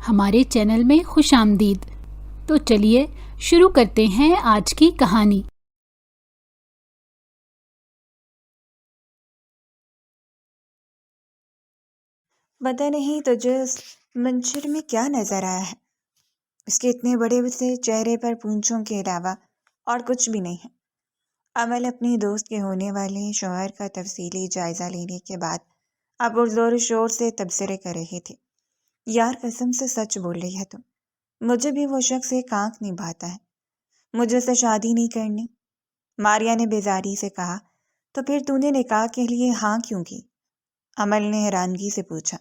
ہمارے چینل میں خوش آمدید۔ تو چلیے شروع کرتے ہیں آج کی کہانی۔ پتہ نہیں تجھے اس منشر میں کیا نظر آیا ہے؟ اس کے اتنے بڑے سے چہرے پر پونچھوں کے علاوہ اور کچھ بھی نہیں ہے۔ امل اپنی دوست کے ہونے والے شوہر کا تفصیلی جائزہ لینے کے بعد اب زور و شور سے تبصرے کر رہی تھی۔ یار قسم سے سچ بول رہی ہے تم، مجھے بھی وہ شخص ایک آنکھ نبھاتا ہے، مجھے سے شادی نہیں کرنی۔ ماریا نے بیزاری سے کہا، تو پھر تو نے نکاح کے لیے ہاں کیوں کی؟ امل نے حیرانگی سے پوچھا۔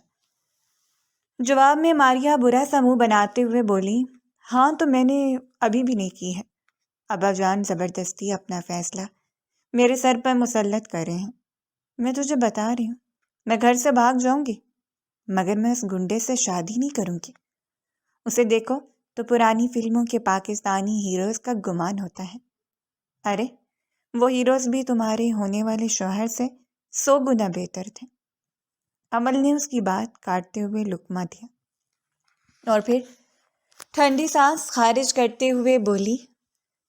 جواب میں ماریا برا سا منہ بناتے ہوئے بولی، ہاں تو میں نے ابھی بھی نہیں کی ہے۔ ابا جان زبردستی اپنا فیصلہ میرے سر پر مسلط کر رہے ہیں۔ میں تجھے بتا رہی ہوں، میں گھر سے بھاگ جاؤں گی، مگر میں اس گنڈے سے شادی نہیں کروں گی۔ اسے دیکھو تو پرانی فلموں کے پاکستانی ہیروز کا گمان ہوتا ہے۔ ارے وہ ہیروز بھی تمہارے ہونے والے شوہر سے 100 گنا بہتر تھے۔ امل نے اس کی بات کاٹتے ہوئے لقمہ دیا اور پھر ٹھنڈی سانس خارج کرتے ہوئے بولی،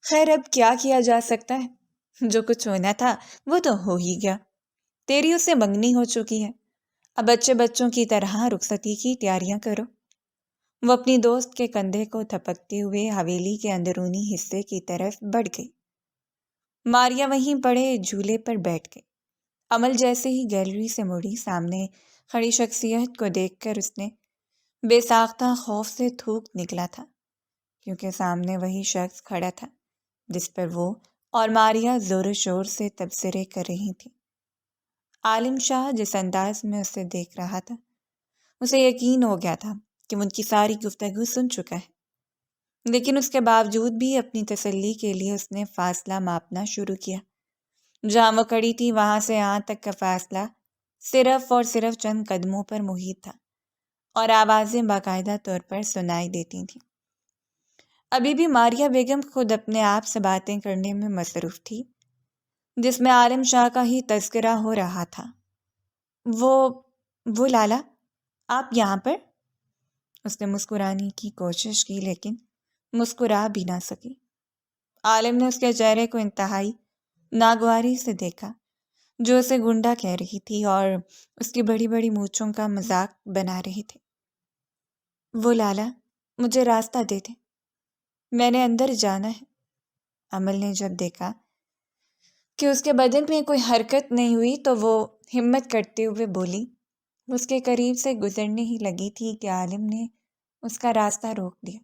خیر اب کیا کیا جا سکتا ہے، جو کچھ ہونا تھا وہ تو ہو ہی گیا۔ تیری اس سے منگنی ہو چکی ہے، اب بچوں کی طرح رخصتی کی تیاریاں کرو۔ وہ اپنی دوست کے کندھے کو تھپکتے ہوئے حویلی کے اندرونی حصے کی طرف بڑھ گئی۔ ماریا وہیں پڑے جھولے پر بیٹھ گئی۔ امل جیسے ہی گیلری سے مڑی، سامنے کھڑی شخصیت کو دیکھ کر اس نے بے ساختہ خوف سے تھوک نکلا تھا، کیونکہ سامنے وہی شخص کھڑا تھا جس پر وہ اور ماریا زور و شور سے تبصرے کر رہی تھی۔ عالم شاہ جس انداز میں اسے دیکھ رہا تھا، اسے یقین ہو گیا تھا کہ وہ ان کی ساری گفتگو سن چکا ہے، لیکن اس کے باوجود بھی اپنی تسلی کے لیے اس نے فاصلہ ماپنا شروع کیا۔ جہاں وہ کھڑی تھی وہاں سے یہاں تک کا فاصلہ صرف اور صرف چند قدموں پر محیط تھا، اور آوازیں باقاعدہ طور پر سنائی دیتی تھیں۔ ابھی بھی ماریا بیگم خود اپنے آپ سے باتیں کرنے میں مصروف تھی، جس میں عالم شاہ کا ہی تذکرہ ہو رہا تھا۔ وہ لالا، آپ یہاں پر؟ اس نے مسکرانے کی کوشش کی لیکن مسکرا بھی نہ سکی۔ عالم نے اس کے چہرے کو انتہائی ناگواری سے دیکھا، جو اسے گنڈا کہہ رہی تھی اور اس کی بڑی بڑی مونچھوں کا مذاق بنا رہی تھی۔ وہ لالا، مجھے راستہ دے دیں، میں نے اندر جانا ہے۔ امل نے جب دیکھا کہ اس کے بدن میں کوئی حرکت نہیں ہوئی تو وہ ہمت کرتے ہوئے بولی۔ اس کے قریب سے گزرنے ہی لگی تھی کہ عالم نے اس کا راستہ روک دیا۔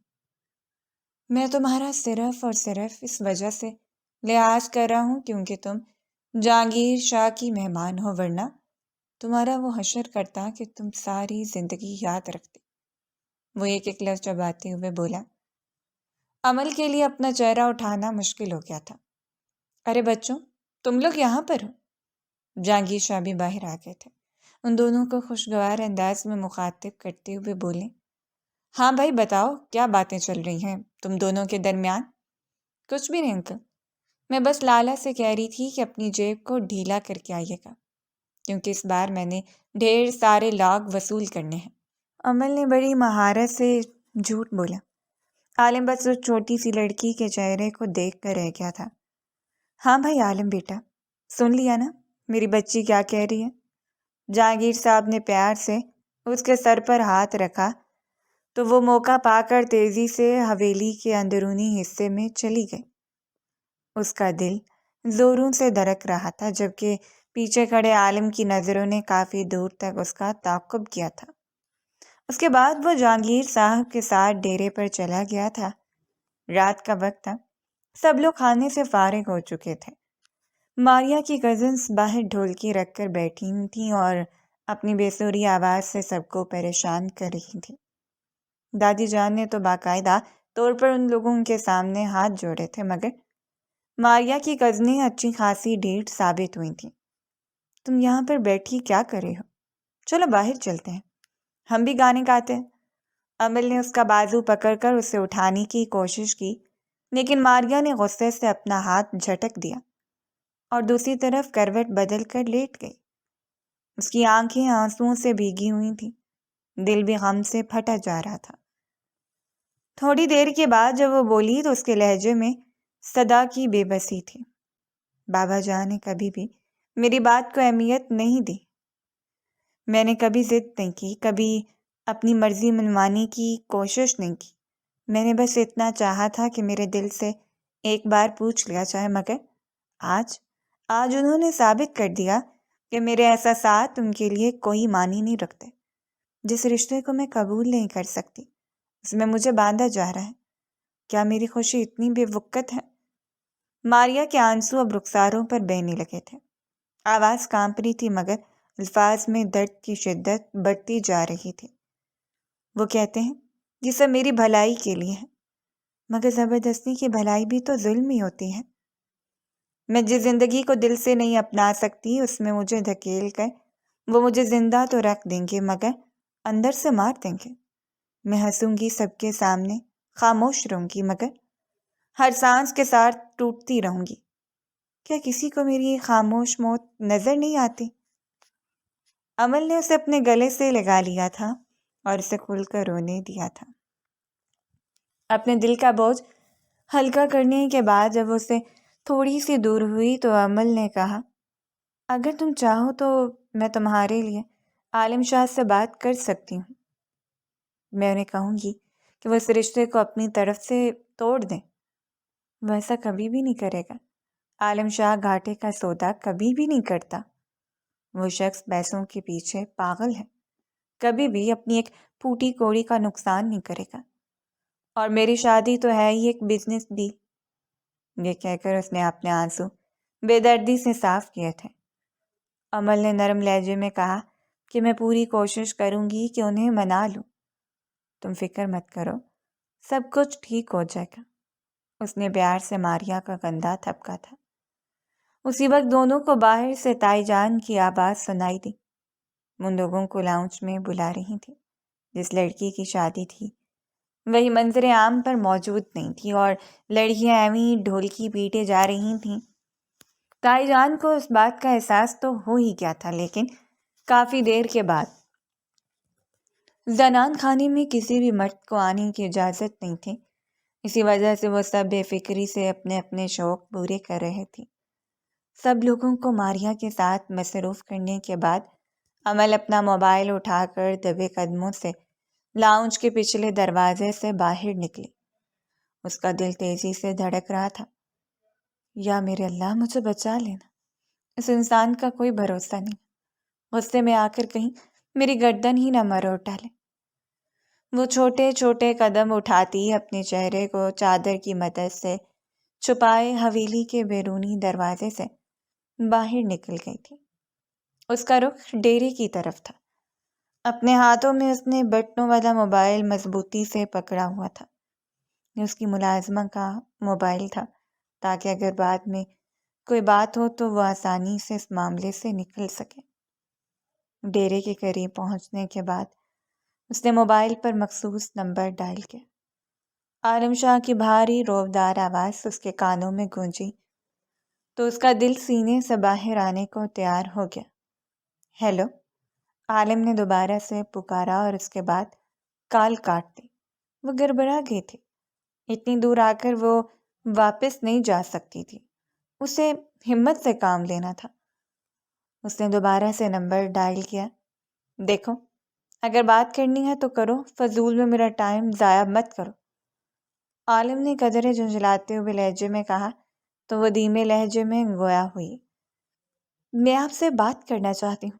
میں تمہارا صرف اور صرف اس وجہ سے لحاظ کر رہا ہوں کیونکہ تم جہانگیر شاہ کی مہمان ہو، ورنہ تمہارا وہ حشر کرتا کہ تم ساری زندگی یاد رکھتے۔ وہ ایک لفظ چباتے ہوئے بولا۔ عمل کے لیے اپنا چہرہ اٹھانا مشکل ہو گیا تھا۔ ارے بچوں، تم لوگ یہاں پر ہو؟ جہانگیر شاہ بھی باہر آ گئے تھے۔ ان دونوں کو خوشگوار انداز میں مخاطب کرتے ہوئے بولے، ہاں بھائی بتاؤ، کیا باتیں چل رہی ہیں تم دونوں کے درمیان؟ کچھ بھی نہیں انکل، میں بس لالا سے کہہ رہی تھی کہ اپنی جیب کو ڈھیلا کر کے آئیے گا، کیونکہ اس بار میں نے ڈھیر سارے لاگ وصول کرنے ہیں۔ امل نے بڑی مہارت سے جھوٹ بولا۔ عالم بس اس چھوٹی سی لڑکی کے چہرے کو دیکھ کر رہ گیا تھا۔ ہاں بھائی عالم بیٹا، سن لیا نا میری بچی کیا کہہ رہی ہے؟ جہانگیر صاحب نے پیار سے اس کے سر پر ہاتھ رکھا تو وہ موقع پا کر تیزی سے حویلی کے اندرونی حصے میں چلی گئی۔ اس کا دل زوروں سے دھڑک رہا تھا، جبکہ پیچھے کھڑے عالم کی نظروں نے کافی دور تک اس کا تعاقب کیا تھا۔ اس کے بعد وہ جہانگیر صاحب کے ساتھ ڈیرے پر چلا گیا تھا۔ رات کا وقت تھا، سب لوگ کھانے سے فارغ ہو چکے تھے۔ ماریا کی کزنس باہر ڈھولکی رکھ کر بیٹھی ہوئی تھیں اور اپنی بے سری آواز سے سب کو پریشان کر رہی تھیں۔ دادی جان نے تو باقاعدہ طور پر ان لوگوں کے سامنے ہاتھ جوڑے تھے، مگر ماریا کی کزنیں اچھی خاصی ڈھیٹ ثابت ہوئی تھیں۔ تم یہاں پر بیٹھی کیا کر رہے ہو؟ چلو باہر چلتے ہیں، ہم بھی گانے گاتے ہیں۔ امل نے اس کا بازو پکڑ کر اسے اٹھانے کی کوشش کی، لیکن ماریا نے غصے سے اپنا ہاتھ جھٹک دیا اور دوسری طرف کروٹ بدل کر لیٹ گئی۔ اس کی آنکھیں آنسوؤں سے بھیگی ہوئی تھیں، دل بھی غم سے پھٹا جا رہا تھا۔ تھوڑی دیر کے بعد جب وہ بولی تو اس کے لہجے میں صدا کی بے بسی تھی۔ بابا جان نے کبھی بھی میری بات کو اہمیت نہیں دی۔ میں نے کبھی ضد نہیں کی، کبھی اپنی مرضی منوانے کی کوشش نہیں کی۔ میں نے بس اتنا چاہا تھا کہ میرے دل سے ایک بار پوچھ لیا جائے، مگر آج انہوں نے ثابت کر دیا کہ میرے احساسات ان کے لیے کوئی معنی نہیں رکھتے۔ جس رشتے کو میں قبول نہیں کر سکتی اس میں مجھے باندھا جا رہا ہے۔ کیا میری خوشی اتنی بے وقت ہے؟ ماریا کے آنسو اب رخساروں پر بہنے لگے تھے۔ آواز کانپ رہی تھی مگر الفاظ میں درد کی شدت بڑھتی جا رہی تھی۔ وہ کہتے ہیں یہ سب میری بھلائی کے لیے ہے، مگر زبردستی کی بھلائی بھی تو ظلم ہی ہوتی ہے۔ میں جس زندگی کو دل سے نہیں اپنا سکتی اس میں مجھے دھکیل کر وہ مجھے زندہ تو رکھ دیں گے مگر اندر سے مار دیں گے۔ میں ہنسوں گی سب کے سامنے، خاموش رہوں گی مگر ہر سانس کے ساتھ ٹوٹتی رہوں گی۔ کیا کسی کو میری یہ خاموش موت نظر نہیں آتی؟ عمل نے اسے اپنے گلے سے لگا لیا تھا اور اسے کھل کر رونے دیا تھا۔ اپنے دل کا بوجھ ہلکا کرنے کے بعد جب اسے تھوڑی سی دور ہوئی تو عمل نے کہا، اگر تم چاہو تو میں تمہارے لیے عالم شاہ سے بات کر سکتی ہوں۔ میں انہیں کہوں گی کہ وہ اس رشتے کو اپنی طرف سے توڑ دیں۔ وہ ایسا کبھی بھی نہیں کرے گا۔ عالم شاہ گھاٹے کا سودا کبھی بھی نہیں کرتا۔ وہ شخص پیسوں کے پیچھے پاگل ہے، کبھی بھی اپنی ایک پھوٹی کوڑی کا نقصان نہیں کرے گا۔ اور میری شادی تو ہے ہی ایک بزنس بھی۔ یہ کہہ کر اس نے اپنے آنسو بے دردی سے صاف کیے تھے۔ عمل نے نرم لہجے میں کہا کہ میں پوری کوشش کروں گی کہ انہیں منا لوں۔ تم فکر مت کرو، سب کچھ ٹھیک ہو جائے گا۔ اس نے پیار سے ماریا کا کندھا تھپکا تھا۔ اسی وقت دونوں کو باہر سے تائی جان کی آواز سنائی دی۔ ان لوگوں کو لاؤنج میں بلا رہی تھی۔ جس لڑکی کی شادی تھی وہی منظر عام پر موجود نہیں تھی اور لڑکیاں ایویں ڈھولکی پیٹے جا رہی تھیں۔ تائی جان کو اس بات کا احساس تو ہو ہی گیا تھا، لیکن کافی دیر کے بعد زنان خانے میں کسی بھی مرد کو آنے کی اجازت نہیں تھی۔ اسی وجہ سے وہ سب بے فکری سے اپنے اپنے شوق پورے کر رہے تھے۔ سب لوگوں کو ماریا کے ساتھ مصروف کرنے کے بعد عمل اپنا موبائل اٹھا کر دبے قدموں سے لاؤنج کے پچھلے دروازے سے باہر نکلی۔ اس کا دل تیزی سے دھڑک رہا تھا۔ یا میرے اللہ، مجھے بچا لینا، اس انسان کا کوئی بھروسہ نہیں، غصے میں آ کر کہیں میری گردن ہی نہ مروڑ ڈالے۔ وہ چھوٹے چھوٹے قدم اٹھاتی اپنے چہرے کو چادر کی مدد سے چھپائے حویلی کے بیرونی دروازے سے باہر نکل گئی تھی۔ اس کا رخ ڈیرے کی طرف تھا۔ اپنے ہاتھوں میں اس نے بٹنوں والا موبائل مضبوطی سے پکڑا ہوا تھا۔ یہ اس کی ملازمہ کا موبائل تھا تاکہ اگر بعد میں کوئی بات ہو تو وہ آسانی سے اس معاملے سے نکل سکے۔ ڈیرے کے قریب پہنچنے کے بعد اس نے موبائل پر مخصوص نمبر ڈائل کیا۔ عالم شاہ کی بھاری روبدار آواز اس کے کانوں میں گونجی تو اس کا دل سینے سے باہر آنے کو تیار ہو گیا۔ ہیلو، عالم نے دوبارہ سے پکارا اور اس کے بعد کال کاٹ دی۔ وہ گڑبڑا گئی تھی۔ اتنی دور آ کر وہ واپس نہیں جا سکتی تھی۔ اسے ہمت سے کام لینا تھا۔ اس نے دوبارہ سے نمبر ڈائل کیا۔ دیکھو، اگر بات کرنی ہے تو کرو، فضول میں میرا ٹائم ضائع مت کرو، عالم نے قدرے جھنجھلاتے ہوئے لہجے میں کہا تو وہ دھیمے لہجے میں گویا ہوئی۔ میں آپ سے بات کرنا چاہتی ہوں۔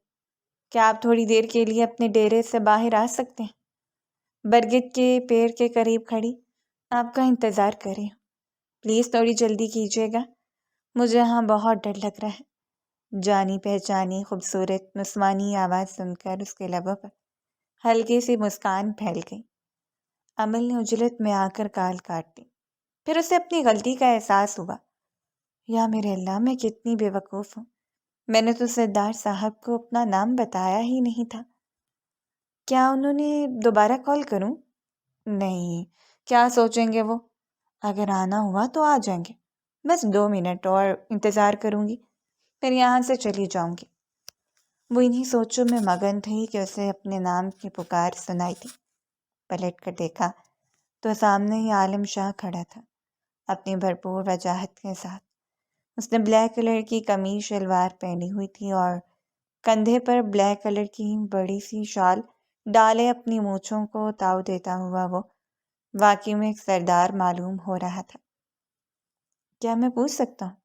کیا آپ تھوڑی دیر کے لیے اپنے ڈیرے سے باہر آ سکتے ہیں؟ برگد کے پیڑ کے قریب کھڑی آپ کا انتظار کر رہی ہوں۔ پلیز تھوڑی جلدی کیجیے گا، مجھے یہاں بہت ڈر لگ رہا ہے۔ جانی پہچانی خوبصورت نسوانی آواز سن کر اس کے لبوں پر ہلکی سی مسکان پھیل گئی۔ عمل نے عجلت میں آ کر کال کاٹ دی۔ پھر اسے اپنی غلطی کا احساس ہوا۔ یا میرے اللہ، میں کتنی بے وقوف ہوں، میں نے تو سردار صاحب کو اپنا نام بتایا ہی نہیں تھا۔ کیا انہوں نے دوبارہ کال کروں؟ نہیں، کیا سوچیں گے وہ؟ اگر آنا ہوا تو آ جائیں گے، بس 2 منٹ اور انتظار کروں گی، پھر یہاں سے چلی جاؤں گی۔ وہ انہی سوچوں میں مگن تھی کہ اسے اپنے نام کی پکار سنائی تھی۔ پلٹ کر دیکھا تو سامنے ہی عالم شاہ کھڑا تھا اپنی بھرپور وجاہت کے ساتھ۔ اس نے بلیک کلر کی قمیض شلوار پہنی ہوئی تھی اور کندھے پر بلیک کلر کی بڑی سی شال ڈالے اپنی مونچھوں کو تاؤ دیتا ہوا وہ واقعی میں ایک سردار معلوم ہو رہا تھا۔ کیا میں پوچھ سکتا ہوں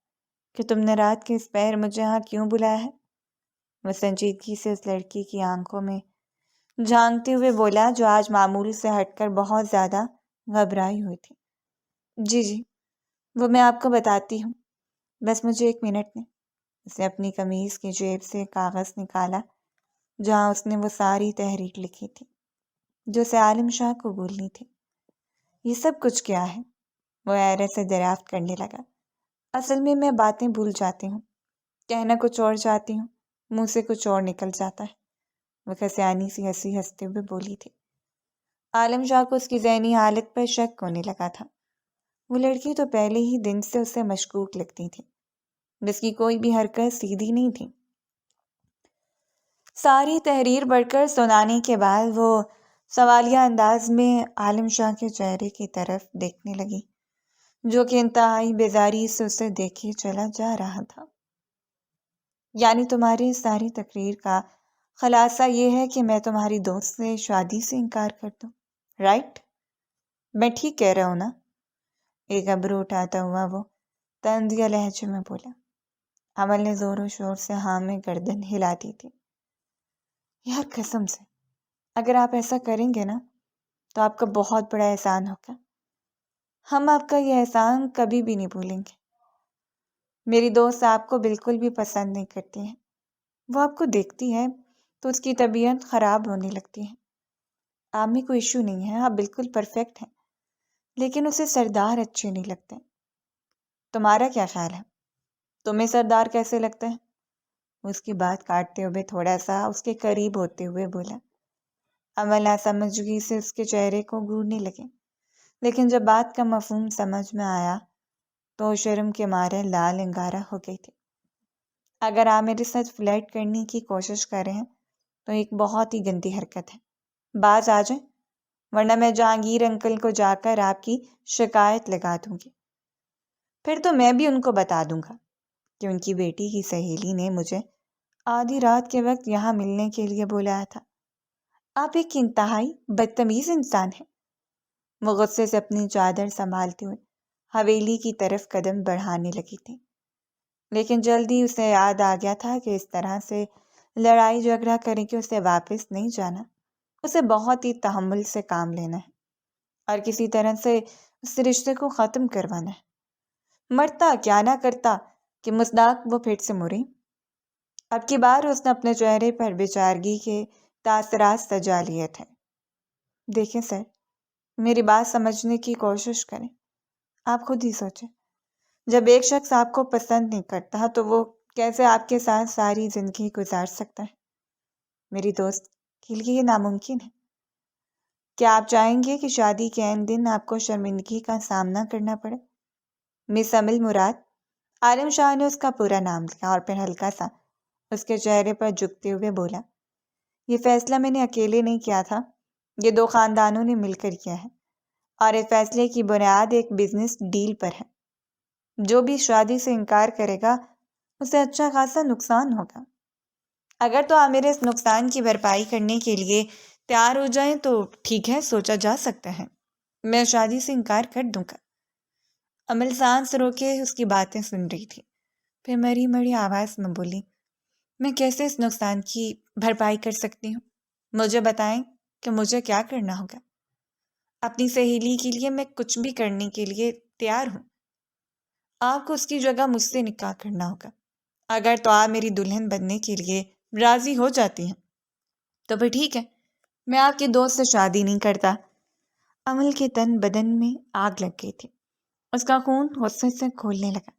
کہ تم نے رات کے اس پہر مجھے یہاں کیوں بلایا ہے؟ وہ سنجیدگی سے اس لڑکی کی آنکھوں میں جھانکتے ہوئے بولا جو آج معمول سے ہٹ کر بہت زیادہ گھبرائی ہوئی تھی۔ جی وہ میں آپ کو بتاتی ہوں، بس مجھے 1 منٹ میں۔ اس نے اپنی قمیض کی جیب سے کاغذ نکالا جہاں اس نے وہ ساری تحریر لکھی تھی جو اسے عالم شاہ کو بولنی تھی۔ یہ سب کچھ کیا ہے؟ وہ حیرت سے دریافت کرنے لگا۔ اصل میں باتیں بھول جاتی ہوں، کہنا کچھ اور چاہتی ہوں، منہ سے کچھ اور نکل جاتا ہے، وہ کسیانی سی ہنسی ہنستے ہوئے بولی تھی۔ عالم شاہ کو اس کی ذہنی حالت پر شک ہونے لگا تھا۔ وہ لڑکی تو پہلے ہی دن سے اسے مشکوک لگتی تھی، جس کی کوئی بھی حرکت سیدھی نہیں تھی۔ ساری تحریر پڑھ کر سنانے کے بعد وہ سوالیہ انداز میں عالم شاہ کے چہرے کی طرف دیکھنے لگی جو کہ انتہائی بیزاری سے اسے دیکھے چلا جا رہا تھا۔ یعنی تمہاری ساری تقریر کا خلاصہ یہ ہے کہ میں تمہاری دوست سے شادی سے انکار کر دوں، رائٹ؟ میں ٹھیک کہہ رہا ہوں نا؟ ایک ابرو اٹھاتا ہوا وہ طنزیہ لہجے میں بولا۔ عمل نے زور و شور سے ہاں میں گردن ہلا دی تھی۔ یار قسم سے اگر آپ ایسا کریں گے نا تو آپ کا بہت بڑا احسان ہوگا۔ ہم آپ کا یہ احسان کبھی بھی نہیں بھولیں گے۔ میری دوست آپ کو بالکل بھی پسند نہیں کرتی ہے۔ وہ آپ کو دیکھتی ہے تو اس کی طبیعت خراب ہونے لگتی ہے۔ آپ میں کوئی ایشو نہیں ہے، آپ بالکل پرفیکٹ ہیں، لیکن اسے سردار اچھے نہیں لگتے۔ تمہارا کیا خیال ہے؟ تمہیں سردار کیسے لگتا ہے؟ اس کی بات کاٹتے ہوئے تھوڑا سا اس کے قریب ہوتے ہوئے بولا۔ عمل ناسمجھگی سے اس کے چہرے کو گھورنے لگے، لیکن جب بات کا مفہوم سمجھ میں آیا تو شرم کے مارے لال انگارہ ہو گئی تھی۔ اگر آپ میرے ساتھ فلرٹ کرنے کی کوشش کر رہے ہیں تو ایک بہت ہی گندی حرکت ہے، باز آ جائیں، ورنہ میں جہانگیر انکل کو جا کر آپ کی شکایت لگا دوں گی۔ پھر تو میں بھی ان کو بتا دوں گا کہ ان کی بیٹی کی سہیلی نے مجھے آدھی رات کے وقت یہاں ملنے کے لیے بلایا تھا۔ آپ ایک انتہائی بدتمیز انسان ہیں۔ وہ غصے سے اپنی چادر سنبھالتے ہوئے حویلی کی طرف قدم بڑھانے لگی تھی، لیکن جلدی اسے یاد آ گیا تھا کہ اس طرح سے لڑائی جھگڑا کرے کہ اسے واپس نہیں جانا۔ اسے بہت ہی تحمل سے کام لینا ہے اور کسی طرح سے اس رشتے کو ختم کروانا ہے۔ مرتا کیا نہ کرتا کہ مصداق وہ پھر سے مری۔ اب کی بار اس نے اپنے چہرے پر بیچارگی کے تاثرات سجا لیے تھے۔ دیکھیں سر، میری بات سمجھنے کی کوشش کریں۔ آپ خود ہی سوچیں، جب ایک شخص آپ کو پسند نہیں کرتا تو وہ کیسے آپ کے ساتھ ساری زندگی گزار سکتا ہے؟ میری دوست کے لیے یہ ناممکن ہے۔ کیا آپ چاہیں گے کہ شادی کے عین دن آپ کو شرمندگی کا سامنا کرنا پڑے؟ مس امل مراد، عالم شاہ نے اس کا پورا نام لیا اور پھر ہلکا سا اس کے چہرے پر جھکتے ہوئے بولا، یہ فیصلہ میں نے اکیلے نہیں کیا تھا، یہ 2 خاندانوں نے مل کر کیا ہے، اور اس فیصلے کی بنیاد ایک بزنس ڈیل پر ہے۔ جو بھی شادی سے انکار کرے گا اسے اچھا خاصا نقصان ہوگا۔ اگر تو آپ میرے اس نقصان کی بھرپائی کرنے کے لیے تیار ہو جائیں تو ٹھیک ہے، سوچا جا سکتا ہے، میں شادی سے انکار کر دوں گا۔ عمل سانس روکے اس کی باتیں سن رہی تھی، پھر مری مری آواز میں بولی، میں کیسے اس نقصان کی بھرپائی کر سکتی ہوں؟ مجھے بتائیں کہ مجھے کیا کرنا ہوگا۔ اپنی سہیلی کے لیے میں کچھ بھی کرنے کے لیے تیار ہوں۔ آپ کو اس کی جگہ مجھ سے نکاح کرنا ہوگا۔ اگر تو آپ میری دلہن بننے کے لیے راضی ہو جاتی ہیں تو پھر ٹھیک ہے، میں آپ کے دوست سے شادی نہیں کرتا۔ عمل کے تن بدن میں آگ لگ گئی تھی، اس کا خون غصے سے کھولنے لگا۔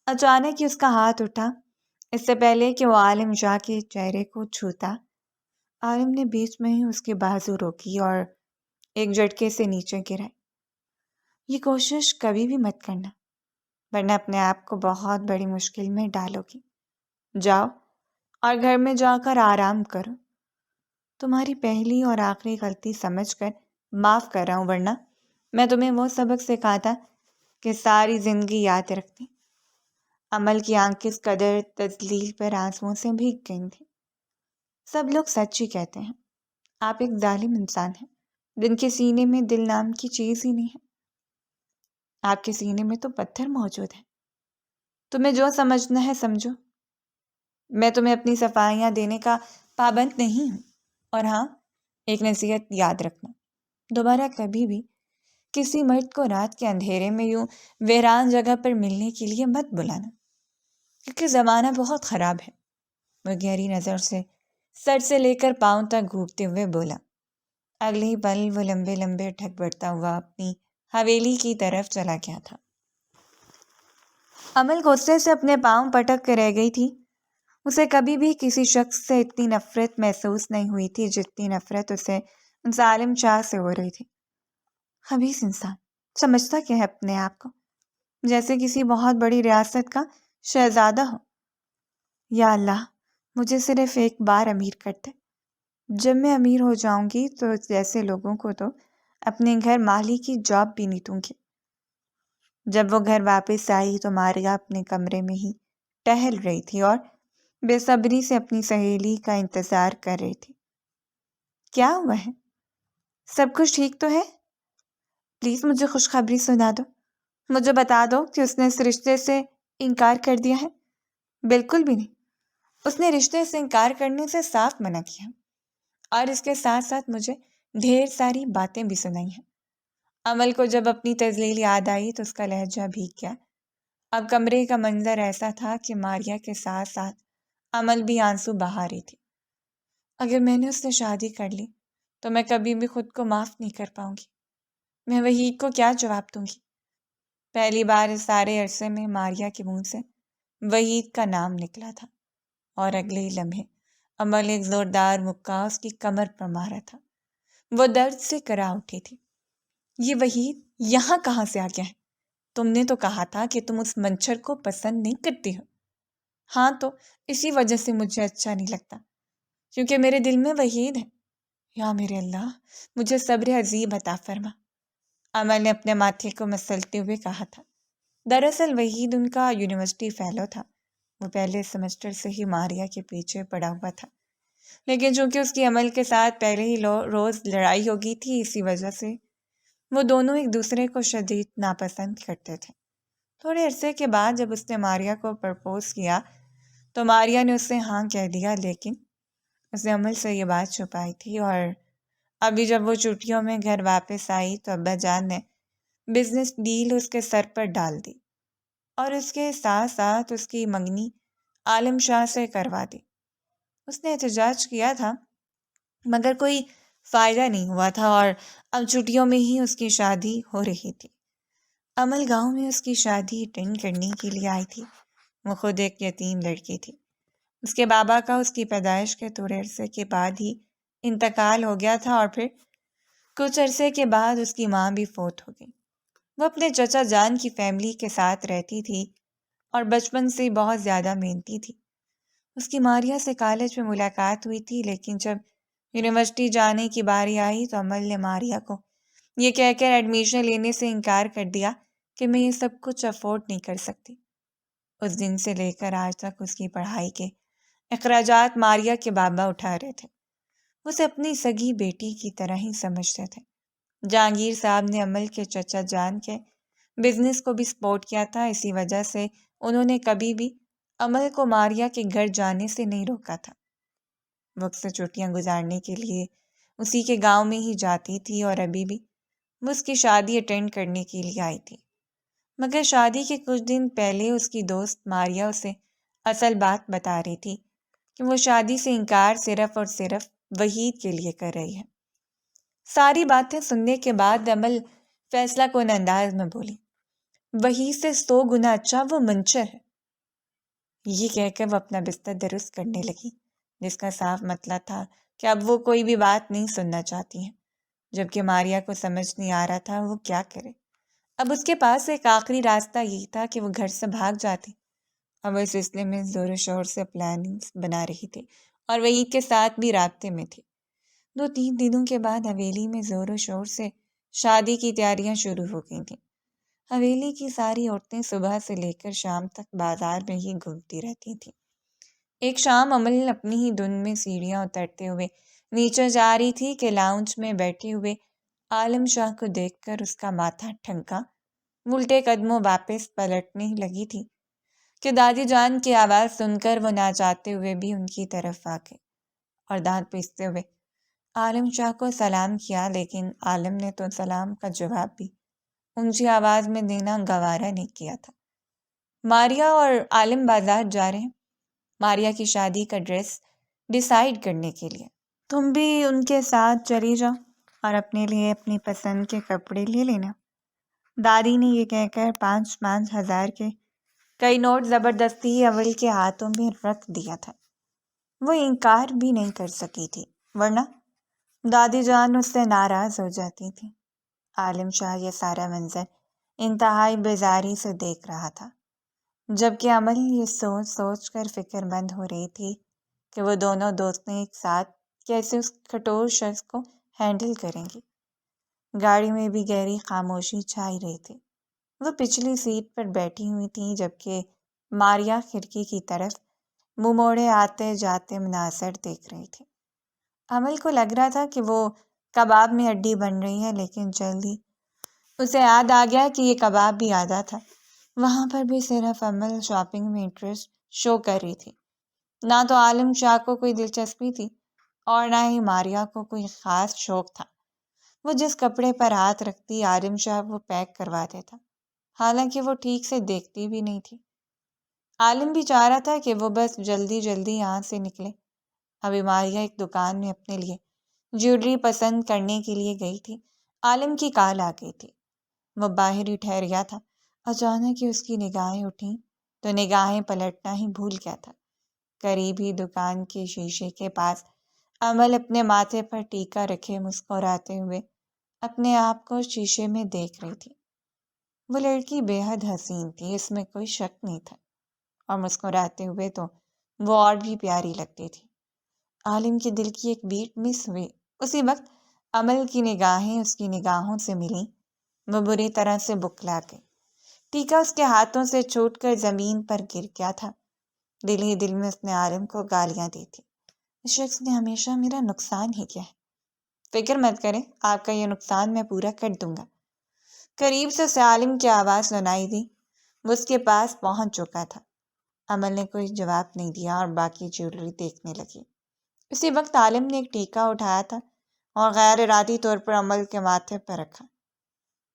اچانک ہی اس کا ہاتھ اٹھا، اس سے پہلے کہ وہ عالم شاہ کے چہرے کو چھوتا، عالم نے بیچ میں ہی اس کے بازو روکی اور ایک جھٹکے سے نیچے گرائے۔ یہ کوشش کبھی بھی مت کرنا، ورنہ اپنے آپ کو بہت بڑی مشکل میں ڈالو گی۔ جاؤ اور گھر میں جا کر آرام کرو۔ تمہاری پہلی اور آخری غلطی سمجھ کر معاف کر رہا ہوں، ورنہ میں تمہیں وہ سبق سکھاتا کہ ساری زندگی یاد رکھتی۔ عمل کی آنکھ کس قدر تذلیل پر آنسوؤں سے بھیگ گئی تھی۔ سب لوگ سچ ہی کہتے ہیں، آپ ایک ظالم انسان ہیں جن کے سینے میں دل نام کی چیز ہی نہیں ہے۔ آپ کے سینے میں تو پتھر موجود ہے۔ تمہیں جو سمجھنا ہے سمجھو، میں تمہیں اپنی صفائیاں دینے کا پابند نہیں ہوں۔ اور ہاں، ایک نصیحت یاد رکھنا، دوبارہ کبھی بھی کسی مرد کو رات کے اندھیرے میں یوں ویران جگہ پر ملنے کے لیے مت بلانا، کیونکہ زمانہ بہت خراب ہے۔ وہ گہری نظر سے سر سے لے کر پاؤں تک گھونٹتے ہوئے بولا۔ اگلے ہی پل وہ لمبے لمبے ڈھک بڑھتا ہوا اپنی حویلی کی طرف چلا گیا تھا۔ عمل غصے سے اپنے پاؤں پٹک کے رہ گئی تھی۔ اسے کبھی بھی کسی شخص سے اتنی نفرت محسوس نہیں ہوئی تھی جتنی نفرت اسے ان ظالم شاہ سے ہو رہی تھی۔ خبیث انسان، سمجھتا کیا ہے اپنے آپ کو؟ جیسے کسی بہت بڑی ریاست کا شہزادہ ہو۔ یا اللہ، مجھے صرف ایک بار امیر کر دے۔ جب میں امیر ہو جاؤں گی تو جیسے لوگوں کو تو اپنے گھر مالی کی جاب بھی نہیں دوں گی۔ جب وہ گھر واپس آئی تو ماریا اپنے کمرے میں ہی ٹہل رہی تھی اور بے صبری سے اپنی سہیلی کا انتظار کر رہی تھی۔ کیا ہوا ہے؟ سب کچھ ٹھیک تو ہے؟ پلیز مجھے خوشخبری سنا دو۔ مجھے بتا دو کہ اس نے اس رشتے سے انکار کر دیا ہے۔ بالکل بھی نہیں، اس نے رشتے سے انکار کرنے سے صاف منع کیا، اور اس کے ساتھ ساتھ مجھے ڈھیر ساری باتیں بھی سنائی ہیں۔ عمل کو جب اپنی تذلیل یاد آئی تو اس کا لہجہ بھیگ گیا۔ اب کمرے کا منظر ایسا تھا کہ ماریا کے ساتھ ساتھ عمل بھی آنسو بہا رہی تھی۔ اگر میں نے اس سے شادی کر لی تو میں کبھی بھی خود کو معاف نہیں کر پاؤں گی۔ میں وحید کو کیا جواب دوں گی؟ پہلی بار اس سارے عرصے میں ماریا کے منہ سے وحید کا نام نکلا تھا، اور اگلے ہی لمحے عمل ایک زوردار مکہ اس کی کمر پر مارا تھا۔ وہ درد سے کرا اٹھی تھی۔ یہ وحید یہاں کہاں سے آ گیا ہے؟ تم نے تو کہا تھا کہ تم اس منچر کو پسند نہیں کرتی ہو۔ ہاں، تو اسی وجہ سے مجھے اچھا نہیں لگتا، کیونکہ میرے دل میں وحید ہے۔ یا میرے اللہ، مجھے صبر عظیم عطا فرما، عمل نے اپنے ماتھے کو مسلتے ہوئے کہا تھا۔ دراصل وحید ان کا یونیورسٹی فیلو تھا۔ وہ پہلے سیمسٹر سے ہی ماریا کے پیچھے پڑا ہوا تھا، لیکن چونکہ اس کی عمل کے ساتھ پہلے ہی روز لڑائی ہو گئی تھی، اسی وجہ سے وہ دونوں ایک دوسرے کو شدید ناپسند کرتے تھے۔ تھوڑے عرصے کے بعد جب اس نے ماریا کو پرپوز کیا تو ماریا نے اس سے ہاں کہہ دیا، لیکن اس نے عمل سے یہ بات چھپائی تھی۔ اور ابھی جب وہ چھٹیوں میں گھر واپس آئی تو ابا جان نے بزنس ڈیل اس کے سر پر ڈال دی، اور اس کے ساتھ ساتھ اس کی منگنی عالم شاہ سے کروا دی۔ اس نے احتجاج کیا تھا مگر کوئی فائدہ نہیں ہوا تھا، اور اب چھٹیوں میں ہی اس کی شادی ہو رہی تھی۔ عمل گاؤں میں اس کی شادی اٹینڈ کرنے کے لیے آئی تھی۔ وہ خود ایک یتیم لڑکی تھی۔ اس کے بابا کا اس کی پیدائش کے تھوڑے عرصے کے بعد ہی انتقال ہو گیا تھا، اور پھر کچھ عرصے کے بعد اس کی ماں بھی فوت ہو گئی۔ وہ اپنے چچا جان کی فیملی کے ساتھ رہتی تھی اور بچپن سے بہت زیادہ محنتی تھی۔ اس کی ماریا سے کالج میں ملاقات ہوئی تھی، لیکن جب یونیورسٹی جانے کی باری آئی تو عمل نے ماریا کو یہ کہہ کر ایڈمیشن لینے سے انکار کر دیا کہ میں یہ سب کچھ افورڈ نہیں کر سکتی۔ اس دن سے لے کر آج تک اس کی پڑھائی کے اخراجات ماریا کے بابا اٹھا رہے تھے۔ اسے اپنی سگی بیٹی کی طرح ہی سمجھتے تھے۔ جہانگیر صاحب نے عمل کے چچا جان کے بزنس کو بھی سپورٹ کیا تھا، اسی وجہ سے انہوں نے کبھی بھی عمل کو ماریا کے گھر جانے سے نہیں روکا تھا۔ وہ اکثر چھٹیاں گزارنے کے لیے اسی کے گاؤں میں ہی جاتی تھی، اور ابھی بھی وہ اس کی شادی اٹینڈ کرنے کے لیے آئی تھی۔ مگر شادی کے کچھ دن پہلے اس کی دوست ماریا اسے اصل بات بتا رہی تھی کہ وہ شادی سے انکار صرف اور صرف وحید کے لیے کر رہی ہے۔ ساری باتیں سننے کے بعد عمل فیصلہ کن انداز میں بولی، وحید سے 100 گنا اچھا وہ منچر ہے۔ یہ کہہ کر وہ اپنا بستر درست کرنے لگی، جس کا صاف مطلب تھا کہ اب وہ کوئی بھی بات نہیں سننا چاہتی ہیں، جبکہ ماریا کو سمجھ نہیں آ رہا تھا وہ کیا کرے۔ اب اس کے پاس ایک آخری راستہ یہی تھا کہ وہ گھر سے بھاگ جاتی۔ اب وہ اس سلسلے میں زور و شور سے پلاننگز بنا رہی تھی اور وحید کے ساتھ بھی رابطے میں تھی۔ 2-3 دنوں کے بعد حویلی میں زور و شور سے شادی کی تیاریاں شروع ہو گئی تھیں۔ حویلی کی ساری عورتیں صبح سے لے کر شام تک بازار میں ہی گھومتی رہتی تھیں۔ ایک شام عمل اپنی ہی دھن میں سیڑھیاں اترتے ہوئے نیچے جا رہی تھی کہ لاؤنج میں بیٹھے ہوئے عالم شاہ کو دیکھ کر اس کا ماتھا ٹھنکا، الٹے قدموں واپس پلٹنے لگی تھی کہ دادی جان کی آواز سن کر وہ نہ چاہتے ہوئے بھی ان کی طرف آ گئے اور دانت پیستے ہوئے عالم شاہ کو سلام کیا، لیکن عالم نے تو سلام کا جواب بھی اونچی آواز میں دینا گوارا نہیں کیا تھا۔ ماریا اور عالم بازار جا رہے ہیں، ماریا کی شادی کا ڈریس ڈیسائیڈ کرنے کے لیے۔ تم بھی ان کے ساتھ چلی جاؤ اور اپنے لیے اپنی پسند کے کپڑے لے لینا۔ دادی نے یہ کہہ کر 5,000 کے کئی نوٹ زبردستی اول کے ہاتھوں میں رکھ دیا تھا۔ وہ انکار بھی نہیں کر سکی تھی، ورنہ دادی جان اس سے ناراض ہو جاتی تھی۔ عالم شاہ یہ سارا منظر انتہائی بیزاری سے دیکھ رہا تھا، جبکہ عمل یہ سوچ سوچ کر فکر مند ہو رہی تھی کہ وہ دونوں دوستیں ایک ساتھ کیسے اس کھٹور شخص کو ہینڈل کریں گی۔ گاڑی میں بھی گہری خاموشی چھائی رہی تھی۔ وہ پچھلی سیٹ پر بیٹھی ہوئی تھی، جبکہ ماریا کھڑکی کی طرف منہ موڑے آتے جاتے مناظر دیکھ رہی تھی۔ عمل کو لگ رہا تھا کہ وہ کباب میں ہڈی بن رہی ہے، لیکن جلدی اسے یاد آ گیا کہ یہ کباب بھی آدھا تھا۔ وہاں پر بھی صرف عمل شاپنگ میں انٹرسٹ شو کر رہی تھی۔ نہ تو عالم شاہ کو کوئی دلچسپی تھی اور نہ ہی ماریا کو کوئی خاص شوق تھا۔ وہ جس کپڑے پر ہاتھ رکھتی عالم شاہ وہ پیک کروا دیتا، حالانکہ وہ ٹھیک سے دیکھتی بھی نہیں تھی۔ عالم بھی چاہ رہا تھا کہ وہ بس جلدی جلدی یہاں سے نکلے۔ ابھی ماریا ایک دکان میں اپنے لیے جیولری پسند کرنے کے لیے گئی تھی، عالم کی کال آ گئی تھی۔ وہ باہر ہی ٹھہر گیا تھا، اچانک ہی اس کی نگاہیں اٹھیں تو نگاہیں پلٹنا ہی بھول گیا تھا۔ قریب ہی دکان کے شیشے کے پاس عمل اپنے ماتھے پر ٹیکا رکھے مسکراتے ہوئے اپنے آپ کو شیشے میں دیکھ رہی تھی۔ وہ لڑکی بے حد حسین تھی، اس میں کوئی شک نہیں تھا، اور مسکراتے ہوئے تو وہ اور بھی پیاری لگتی تھی۔ عالم کے دل کی ایک بیٹ مس ہوئی۔ اسی وقت عمل کی نگاہیں اس کی نگاہوں سے ملیں، وہ بری طرح سے بکلا گئی۔ ٹیکا اس کے ہاتھوں سے چھوٹ کر زمین پر گر گیا تھا۔ دل ہی دل میں اس نے عالم کو گالیاں دی تھی۔ اس شخص نے ہمیشہ میرا نقصان ہی کیا ہے۔ فکر مت کریں، آپ کا یہ نقصان میں پورا کر دوں گا۔ قریب سے اسے عالم کی آواز سنائی دی۔ وہ اس کے پاس پہنچ چکا تھا۔ عمل نے کوئی جواب نہیں دیا اور باقی جیولری دیکھنے لگی۔ اسی وقت عالم نے ایک ٹیکا اٹھایا تھا اور غیر ارادی طور پر عمل کے ماتھے پر رکھا۔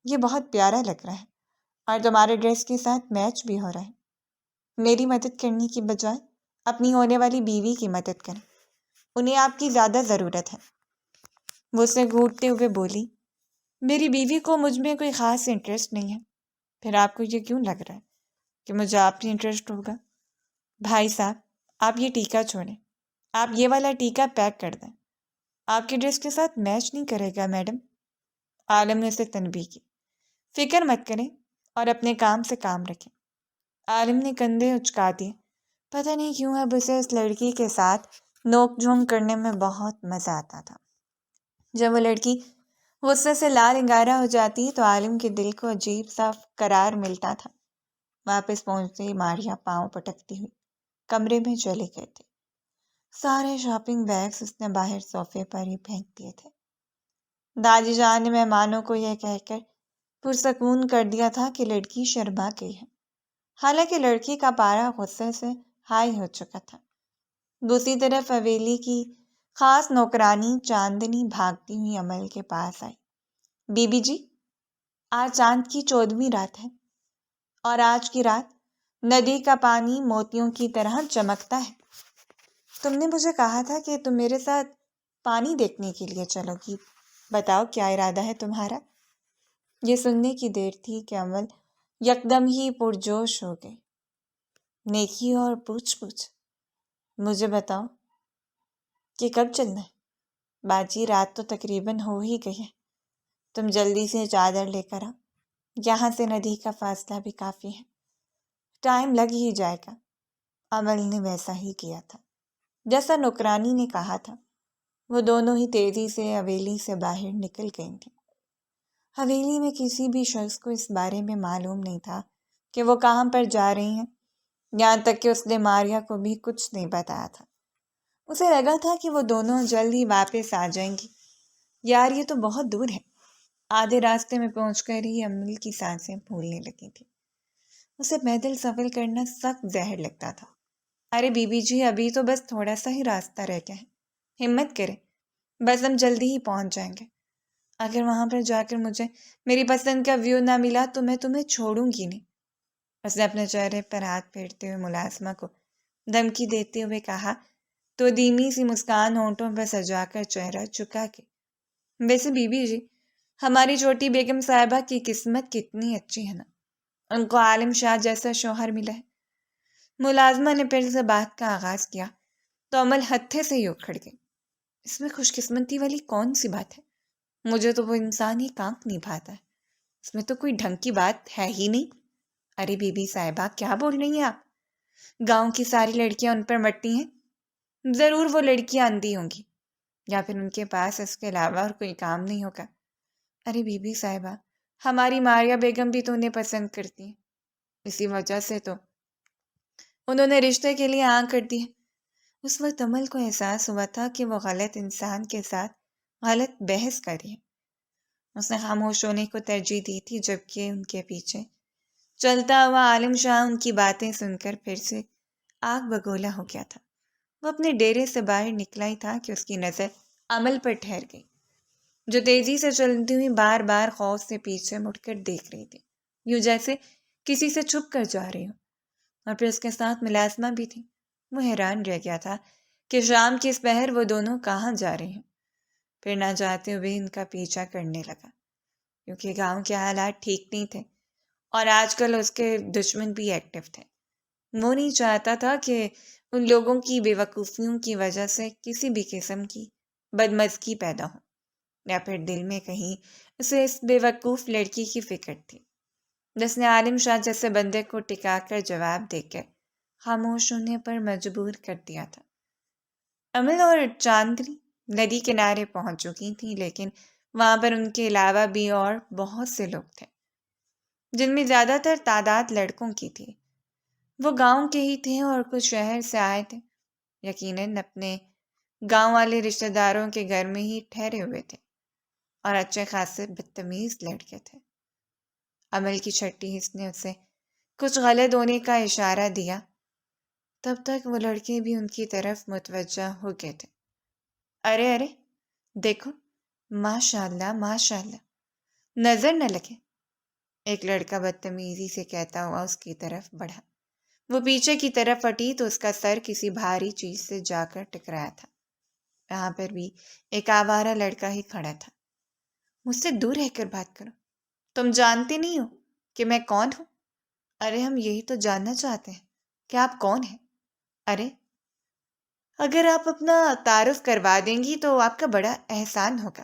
یہ بہت پیارا لگ رہا ہے اور تمہارے ڈریس کے ساتھ میچ بھی ہو رہا ہے۔ میری مدد کرنے کی بجائے اپنی ہونے والی بیوی کی مدد کریں، انہیں آپ کی زیادہ ضرورت ہے۔ وہ اسے گھونٹتے ہوئے بولی، میری بیوی کو مجھ میں کوئی خاص انٹرسٹ نہیں ہے، پھر آپ کو یہ کیوں لگ رہا ہے کہ مجھے آپ میں انٹرسٹ ہوگا؟ بھائی صاحب، آپ یہ ٹیکا چھوڑیں، آپ یہ والا ٹیکا پیک کر دیں، آپ کی ڈریس کے ساتھ میچ نہیں کرے گا میڈم۔ عالم نے اسے تنبیہ کی۔ فکر مت کریں اور اپنے کام سے کام رکھیں۔ عالم نے کندھے اچکا دیے۔ پتہ نہیں کیوں اب اسے اس لڑکی کے ساتھ نوک جھونک کرنے میں بہت مزہ آتا تھا۔ جب وہ لڑکی غصے سے لال انگارہ ہو جاتی تو عالم کے دل کو عجیب سا قرار ملتا تھا۔ واپس پہنچتے ہی ماریا پاؤں پٹکتی ہوئی کمرے میں چلے گئے تھے۔ سارے شاپنگ بیگز اس نے باہر صوفے پر ہی پھینک دیے تھے۔ دادی جان نے مہمانوں کو یہ کہہ کر پرسکون کر دیا تھا کہ لڑکی شرما گئی ہے، حالانکہ لڑکی کا پارا غصے سے ہائی ہو چکا تھا۔ دوسری طرف حویلی کی خاص نوکرانی چاندنی بھاگتی ہوئی عمل کے پاس آئی۔ بی بی جی، آج چاند کی 14ویں رات ہے اور آج کی رات ندی کا پانی موتیوں کی طرح چمکتا ہے۔ تم نے مجھے کہا تھا کہ تم میرے ساتھ پانی دیکھنے کے لیے چلو گی، بتاؤ کیا ارادہ ہے تمہارا؟ یہ سننے کی دیر تھی کہ عمل یکدم ہی پرجوش ہو گئی۔ نیکی اور پوچھ پوچھ، مجھے بتاؤ کہ کب چلنا ہے؟ باجی، رات تو تقریباً ہو ہی گئی ہے، تم جلدی سے چادر لے کر آؤ، یہاں سے ندی کا فاصلہ بھی کافی ہے، ٹائم لگ ہی جائے گا۔ عمل نے ویسا ہی کیا تھا جیسا نوکرانی نے کہا تھا۔ وہ دونوں ہی تیزی سے حویلی سے باہر نکل گئی تھیں۔ حویلی میں کسی بھی شخص کو اس بارے میں معلوم نہیں تھا کہ وہ کہاں پر جا رہی ہیں، یہاں تک کہ اس نے ماریا کو بھی کچھ نہیں بتایا تھا۔ اسے لگا تھا کہ وہ دونوں جلد ہی واپس آ جائیں گی۔ یار یہ تو بہت دور ہے۔ آدھے راستے میں پہنچ کر ہی امل کی سانسیں پھولنے لگی تھی۔ اسے پیدل سفر کرنا سخت زہر لگتا تھا۔ ارے بی بی جی، ابھی تو بس تھوڑا سا ہی راستہ رہ گیا ہے، ہمت کرے، بس ہم جلدی ہی پہنچ جائیں گے۔ اگر وہاں پر جا کر مجھے میری پسند کا ویو نہ ملا تو میں تمہیں چھوڑوں گی نہیں۔ اس نے اپنے چہرے پر ہاتھ پھیرتے ہوئے ملازمہ کو دھمکی دیتے ہوئے کہا تو دھیمی سی مسکان ہونٹوں پر سجا کر چہرہ چکا کے۔ ویسے بی بی جی، ہماری چھوٹی بیگم صاحبہ کی قسمت کتنی اچھی ہے نا، ان کو عالم شاہ جیسا شوہر ملا ہے۔ ملازمہ نے پھر سے بات کا آغاز کیا تو امل ہتھے سے ہی اکھڑ گئی۔ اس میں خوش قسمتی والی کون سی بات ہے؟ مجھے تو وہ انسان ہی کانک نبھاتا ہے، اس میں تو کوئی ڈھنگ کی بات ہے ہی نہیں۔ ارے بی بی صاحبہ، کیا بول رہی ہیں آپ؟ گاؤں کی ساری لڑکیاں ان پر مٹتی ہیں؟ ضرور وہ لڑکیاں اندھی ہوں گی، یا پھر ان کے پاس اس کے علاوہ اور کوئی کام نہیں ہوگا۔ ارے بی بی صاحبہ، ہماری ماریا بیگم بھی تو انہیں پسند کرتی ہیں، اسی وجہ سے تو انہوں نے رشتے کے لیے ہاں کر دی ہے۔ اس وقت امل کو احساس ہوا تھا کہ وہ غلط انسان کے ساتھ غلط بحث کر رہی ہے۔ اس نے خاموش ہونے کو ترجیح دی تھی، جبکہ ان کے پیچھے چلتا ہوا عالم شاہ ان کی باتیں سن کر پھر سے آگ بگولا ہو گیا تھا۔ وہ اپنے ڈیرے سے باہر نکلا ہی تھا کہ اس کی نظر امل پر ٹھہر گئی، جو تیزی سے چلتی ہوئی بار بار خوف سے پیچھے مڑ کر دیکھ رہی تھی، یوں جیسے کسی سے چھپ کر جا رہی ہو۔ اور پھر اس کے ساتھ ملازمہ بھی تھی۔ وہ حیران رہ گیا تھا کہ شام کی اس پہر وہ دونوں کہاں جا رہے ہیں۔ پھر نہ چاہتے ہوئے ان کا پیچھا کرنے لگا، کیونکہ گاؤں کے حالات ٹھیک نہیں تھے اور آج کل اس کے دشمن بھی ایکٹیو تھے۔ وہ نہیں چاہتا تھا کہ ان لوگوں کی بے وقوفیوں کی وجہ سے کسی بھی قسم کی بدمزگی پیدا ہو، یا پھر دل میں کہیں اسے اس بے وقوف لڑکی کی فکر تھی جس نے عالم شاہ جیسے بندے کو ٹکا کر جواب دے کر خاموش ہونے پر مجبور کر دیا تھا۔ امل اور چاندنی ندی کنارے پہنچ چکی تھیں، لیکن وہاں پر ان کے علاوہ بھی اور بہت سے لوگ تھے، جن میں زیادہ تر تعداد لڑکوں کی تھی۔ وہ گاؤں کے ہی تھے اور کچھ شہر سے آئے تھے، یقیناً اپنے گاؤں والے رشتہ داروں کے گھر میں ہی ٹھہرے ہوئے تھے، اور اچھے خاصے بدتمیز لڑکے تھے۔ عمل کی چھٹی حس نے اسے کچھ غلط ہونے کا اشارہ دیا، تب تک وہ لڑکے بھی ان کی طرف متوجہ ہو گئے تھے۔ ارے ارے دیکھو، ماشاء اللہ ماشاء اللہ، نظر نہ لگے، ایک لڑکا بدتمیزی سے کہتا ہوا اس کی طرف بڑھا۔ وہ پیچھے کی طرف ہٹی تو اس کا سر کسی بھاری چیز سے جا کر ٹکرایا تھا۔ یہاں پر بھی ایک آوارہ لڑکا ہی کھڑا تھا۔ مجھ سے دور رہ کر بات کرو، تم جانتے نہیں ہو کہ میں کون ہوں؟ ارے ہم یہی تو جاننا چاہتے ہیں کہ آپ کون ہیں۔ ارے اگر آپ اپنا تعارف کروا دیں گی تو آپ کا بڑا احسان ہوگا۔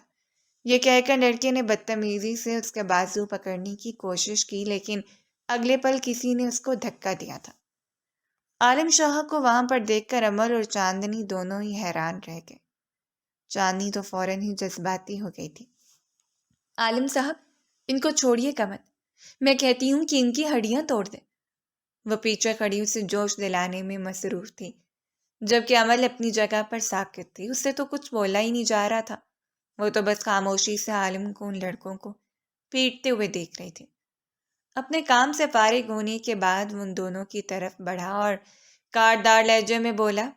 یہ کہہ کر لڑکے نے بدتمیزی سے اس کا بازو پکڑنے کی کوشش کی، لیکن اگلے پل کسی نے اس کو دھکا دیا تھا۔ عالم شاہ کو وہاں پر دیکھ کر امل اور چاندنی دونوں ہی حیران رہ گئے۔ چاندنی تو فوراً ہی جذباتی ہو گئی تھی۔ عالم صاحب، ان کو چھوڑیے کا مت، میں کہتی ہوں کہ ان کی ہڈیاں توڑ دیں۔ وہ پیچھے کھڑی اسے جوش دلانے میں مصروف تھی، جبکہ عمل اپنی جگہ پر ساکت تھی۔ اس سے تو کچھ بولا ہی نہیں جا رہا تھا، وہ تو بس خاموشی سے عالم کو ان لڑکوں کو پیٹتے ہوئے دیکھ رہی تھی۔ اپنے کام سے فارغ ہونے کے بعد وہ ان دونوں کی طرف بڑھا اور کاردار لہجے میں بولا،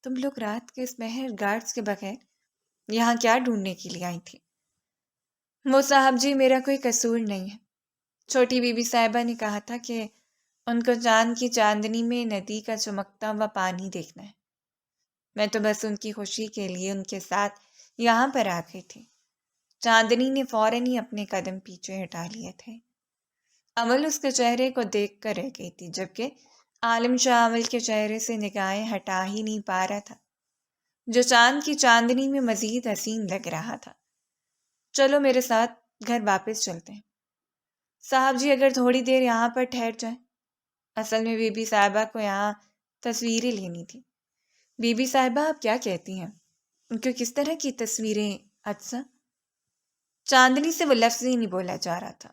تم لوگ رات کے اس مہر گارڈز کے بغیر یہاں کیا ڈھونڈنے کے لیے آئی تھی؟ وہ صاحب جی، میرا کوئی قصور نہیں ہے۔ چھوٹی بی بی صاحبہ نے کہا تھا کہ ان کو چاند کی چاندنی میں ندی کا چمکتا ہوا پانی دیکھنا ہے۔ میں تو بس ان کی خوشی کے لیے ان کے ساتھ یہاں پر آ گئی تھی۔ چاندنی نے فوراً ہی اپنے قدم پیچھے ہٹا لیے تھے۔ امل اس کے چہرے کو دیکھ کر رہ گئی تھی، جبکہ عالم شاہ امل کے چہرے سے نگاہیں ہٹا ہی نہیں پا رہا تھا، جو چاند کی چاندنی میں مزید حسین لگ رہا تھا۔ چلو میرے ساتھ گھر واپس چلتے ہیں۔ صاحب جی اگر تھوڑی دیر یہاں پر ٹھہر جائیں، اصل میں بی بی صاحبہ کو یہاں تصویریں لینی تھی۔ بی بی صاحبہ آپ کیا کہتی ہیں؟ ان کو کس طرح کی تصویریں اچھا؟ چاندنی سے وہ لفظ ہی نہیں بولا جا رہا تھا۔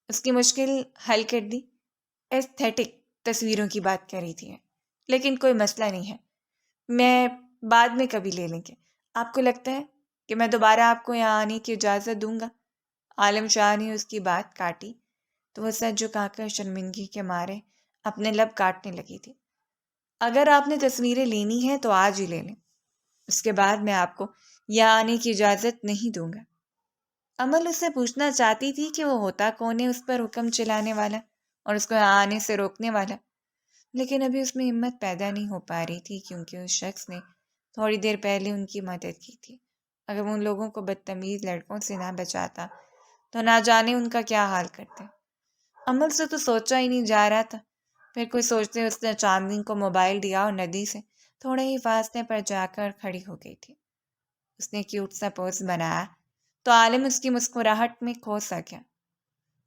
اس کی مشکل حل کر دی۔ ایستھیٹک تصویروں کی بات کر رہی تھی، لیکن کوئی مسئلہ نہیں ہے، میں بعد میں کبھی لے لیں گے۔ آپ کو لگتا ہے کہ میں دوبارہ آپ کو یہاں آنے کی اجازت دوں گا؟ عالم شاہ نے اس کی بات کاٹی تو وہ سر جھکا کر شرمندگی کے مارے اپنے لب کاٹنے لگی تھی۔ اگر آپ نے تصویریں لینی ہیں تو آج ہی لے لیں، اس کے بعد میں آپ کو یہاں آنے کی اجازت نہیں دوں گا۔ عمل اس سے پوچھنا چاہتی تھی کہ وہ ہوتا کون ہے اس پر حکم چلانے والا اور اس کو یہاں آنے سے روکنے والا، لیکن ابھی اس میں ہمت پیدا نہیں ہو پا رہی تھی، کیونکہ اس شخص نے تھوڑی دیر پہلے ان کی مدد کی تھی۔ اگر وہ ان لوگوں کو بدتمیز لڑکوں سے نہ بچاتا تو نہ جانے ان کا کیا حال کرتے۔ عمل سے تو سوچا ہی نہیں جا رہا تھا، پھر کوئی سوچتے اس نے چاندنی کو موبائل دیا اور ندی سے تھوڑے ہی فاصلے پر جا کر کھڑی ہو گئی تھی۔ اس نے کیوٹ سا پوز بنایا تو عالم اس کی مسکراہٹ میں کھو سا گیا،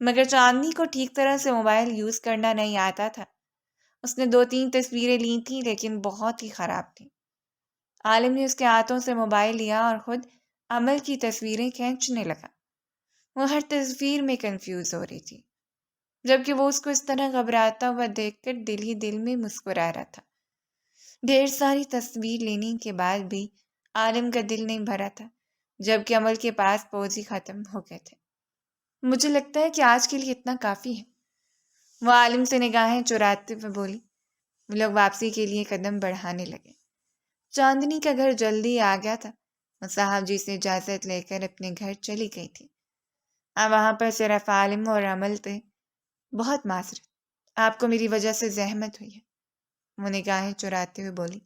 مگر چاندنی کو ٹھیک طرح سے موبائل یوز کرنا نہیں آتا تھا۔ اس نے 2-3 تصویریں لی تھیں، لیکن بہت ہی خراب تھیں۔ عالم نے اس کے ہاتھوں سے موبائل لیا اور خود عمل کی تصویریں کھینچنے لگا۔ وہ ہر تصویر میں کنفیوز ہو رہی تھی، جبکہ وہ اس کو اس طرح گھبراتا ہوا دیکھ کر دل ہی دل میں مسکرا رہا تھا۔ ڈھیر ساری تصویر لینے کے بعد بھی عالم کا دل نہیں بھرا تھا، جبکہ عمل کے پاس پوز ہی ختم ہو گئے تھے۔ مجھے لگتا ہے کہ آج کے لیے اتنا کافی ہے، وہ عالم سے نگاہیں چراتے ہوئے بولی۔ وہ لوگ واپسی کے لیے قدم بڑھانے لگے۔ چاندنی کا گھر جلدی آ گیا تھا۔ وہ صاحب جی سے اجازت لے کر اپنے گھر چلی گئی تھی۔ اب وہاں پر صرف عالم اور عمل تھے۔ بہت معذرت، آپ کو میری وجہ سے زحمت ہوئی ہے، وہ نگاہیں چراتے ہوئے بولی۔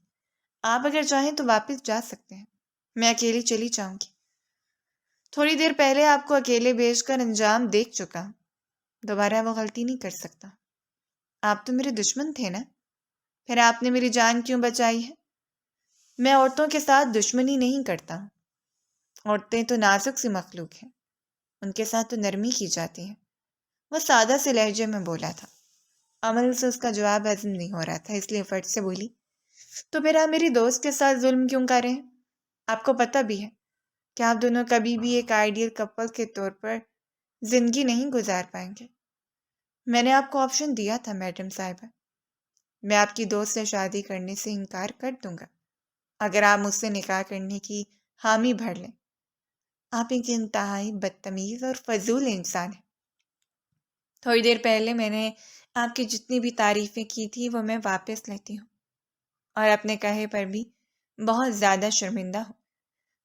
آپ اگر چاہیں تو واپس جا سکتے ہیں، میں اکیلی چلی جاؤں گی۔ تھوڑی دیر پہلے آپ کو اکیلے بھیج کر انجام دیکھ چکا ہوں، دوبارہ وہ غلطی نہیں کر سکتا۔ آپ تو میرے دشمن تھے نا، پھر آپ نے میری جان کیوں بچائی ہے؟ میں عورتوں کے ساتھ دشمنی نہیں کرتا ہوں، عورتیں تو نازک سی مخلوق ہیں، ان کے ساتھ تو نرمی کی جاتی ہے، وہ سادہ سے لہجے میں بولا تھا۔ عمل سے اس کا جواب ہضم نہیں ہو رہا تھا، اس لیے فٹ سے بولی، تو پھر آپ میری دوست کے ساتھ ظلم کیوں کر رہے ہیں؟ آپ کو پتہ بھی ہے کہ آپ دونوں کبھی بھی ایک آئیڈیل کپل کے طور پر زندگی نہیں گزار پائیں گے۔ میں نے آپ کو آپشن دیا تھا میڈم صاحبہ، میں آپ کی دوست سے شادی کرنے سے انکار کر دوں گا اگر آپ مجھ سے نکاح کرنے کی حامی بھر لیں۔ آپ ایک انتہائی بدتمیز اور فضول انسان ہیں۔ تھوڑی دیر پہلے میں نے آپ کی جتنی بھی تعریفیں کی تھی وہ میں واپس لیتی ہوں، اور اپنے کہے پر بھی بہت زیادہ شرمندہ ہوں۔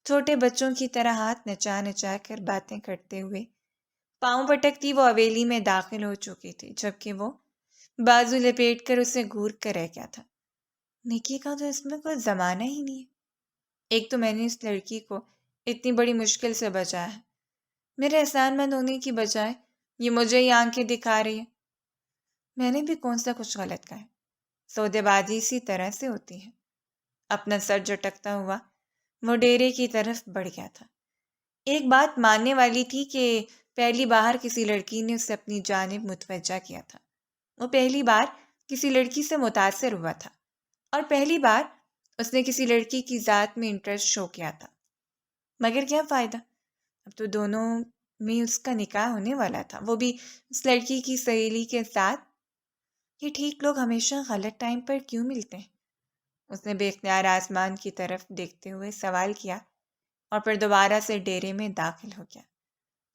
چھوٹے بچوں کی طرح ہاتھ نچا نچا کر باتیں کرتے ہوئے پاؤں پٹکتی وہ حویلی میں داخل ہو چکی تھی، جبکہ وہ بازو لپیٹ کر اسے گھور کر رہ گیا تھا۔ نکی کا تو اس میں کوئی زمانہ ہی نہیں ہے۔ ایک تو میں نے اس لڑکی کو اتنی بڑی مشکل سے بچایا ہے، میرے احسان مند ہونے کی بجائے یہ مجھے ہی آنکھیں دکھا رہی ہے۔ میں نے بھی کون سا کچھ غلط کہا ہے؟ سودے بازی اسی طرح سے ہوتی ہے۔ اپنا سر جھٹکتا ہوا وہ ڈیرے کی طرف بڑھ گیا تھا۔ ایک بات ماننے والی تھی کہ پہلی بار کسی لڑکی نے اسے اپنی جانب متوجہ کیا تھا، وہ پہلی بار کسی لڑکی سے متاثر ہوا تھا، اور پہلی بار اس نے کسی لڑکی کی ذات میں انٹرسٹ شو کیا تھا۔ مگر کیا فائدہ، اب تو دونوں میں اس کا نکاح ہونے والا تھا، وہ بھی اس لڑکی کی سہیلی کے ساتھ۔ یہ ٹھیک لوگ ہمیشہ غلط ٹائم پر کیوں ملتے ہیں؟ اس نے بے اختیار آسمان کی طرف دیکھتے ہوئے سوال کیا، اور پھر دوبارہ سے ڈیرے میں داخل ہو گیا۔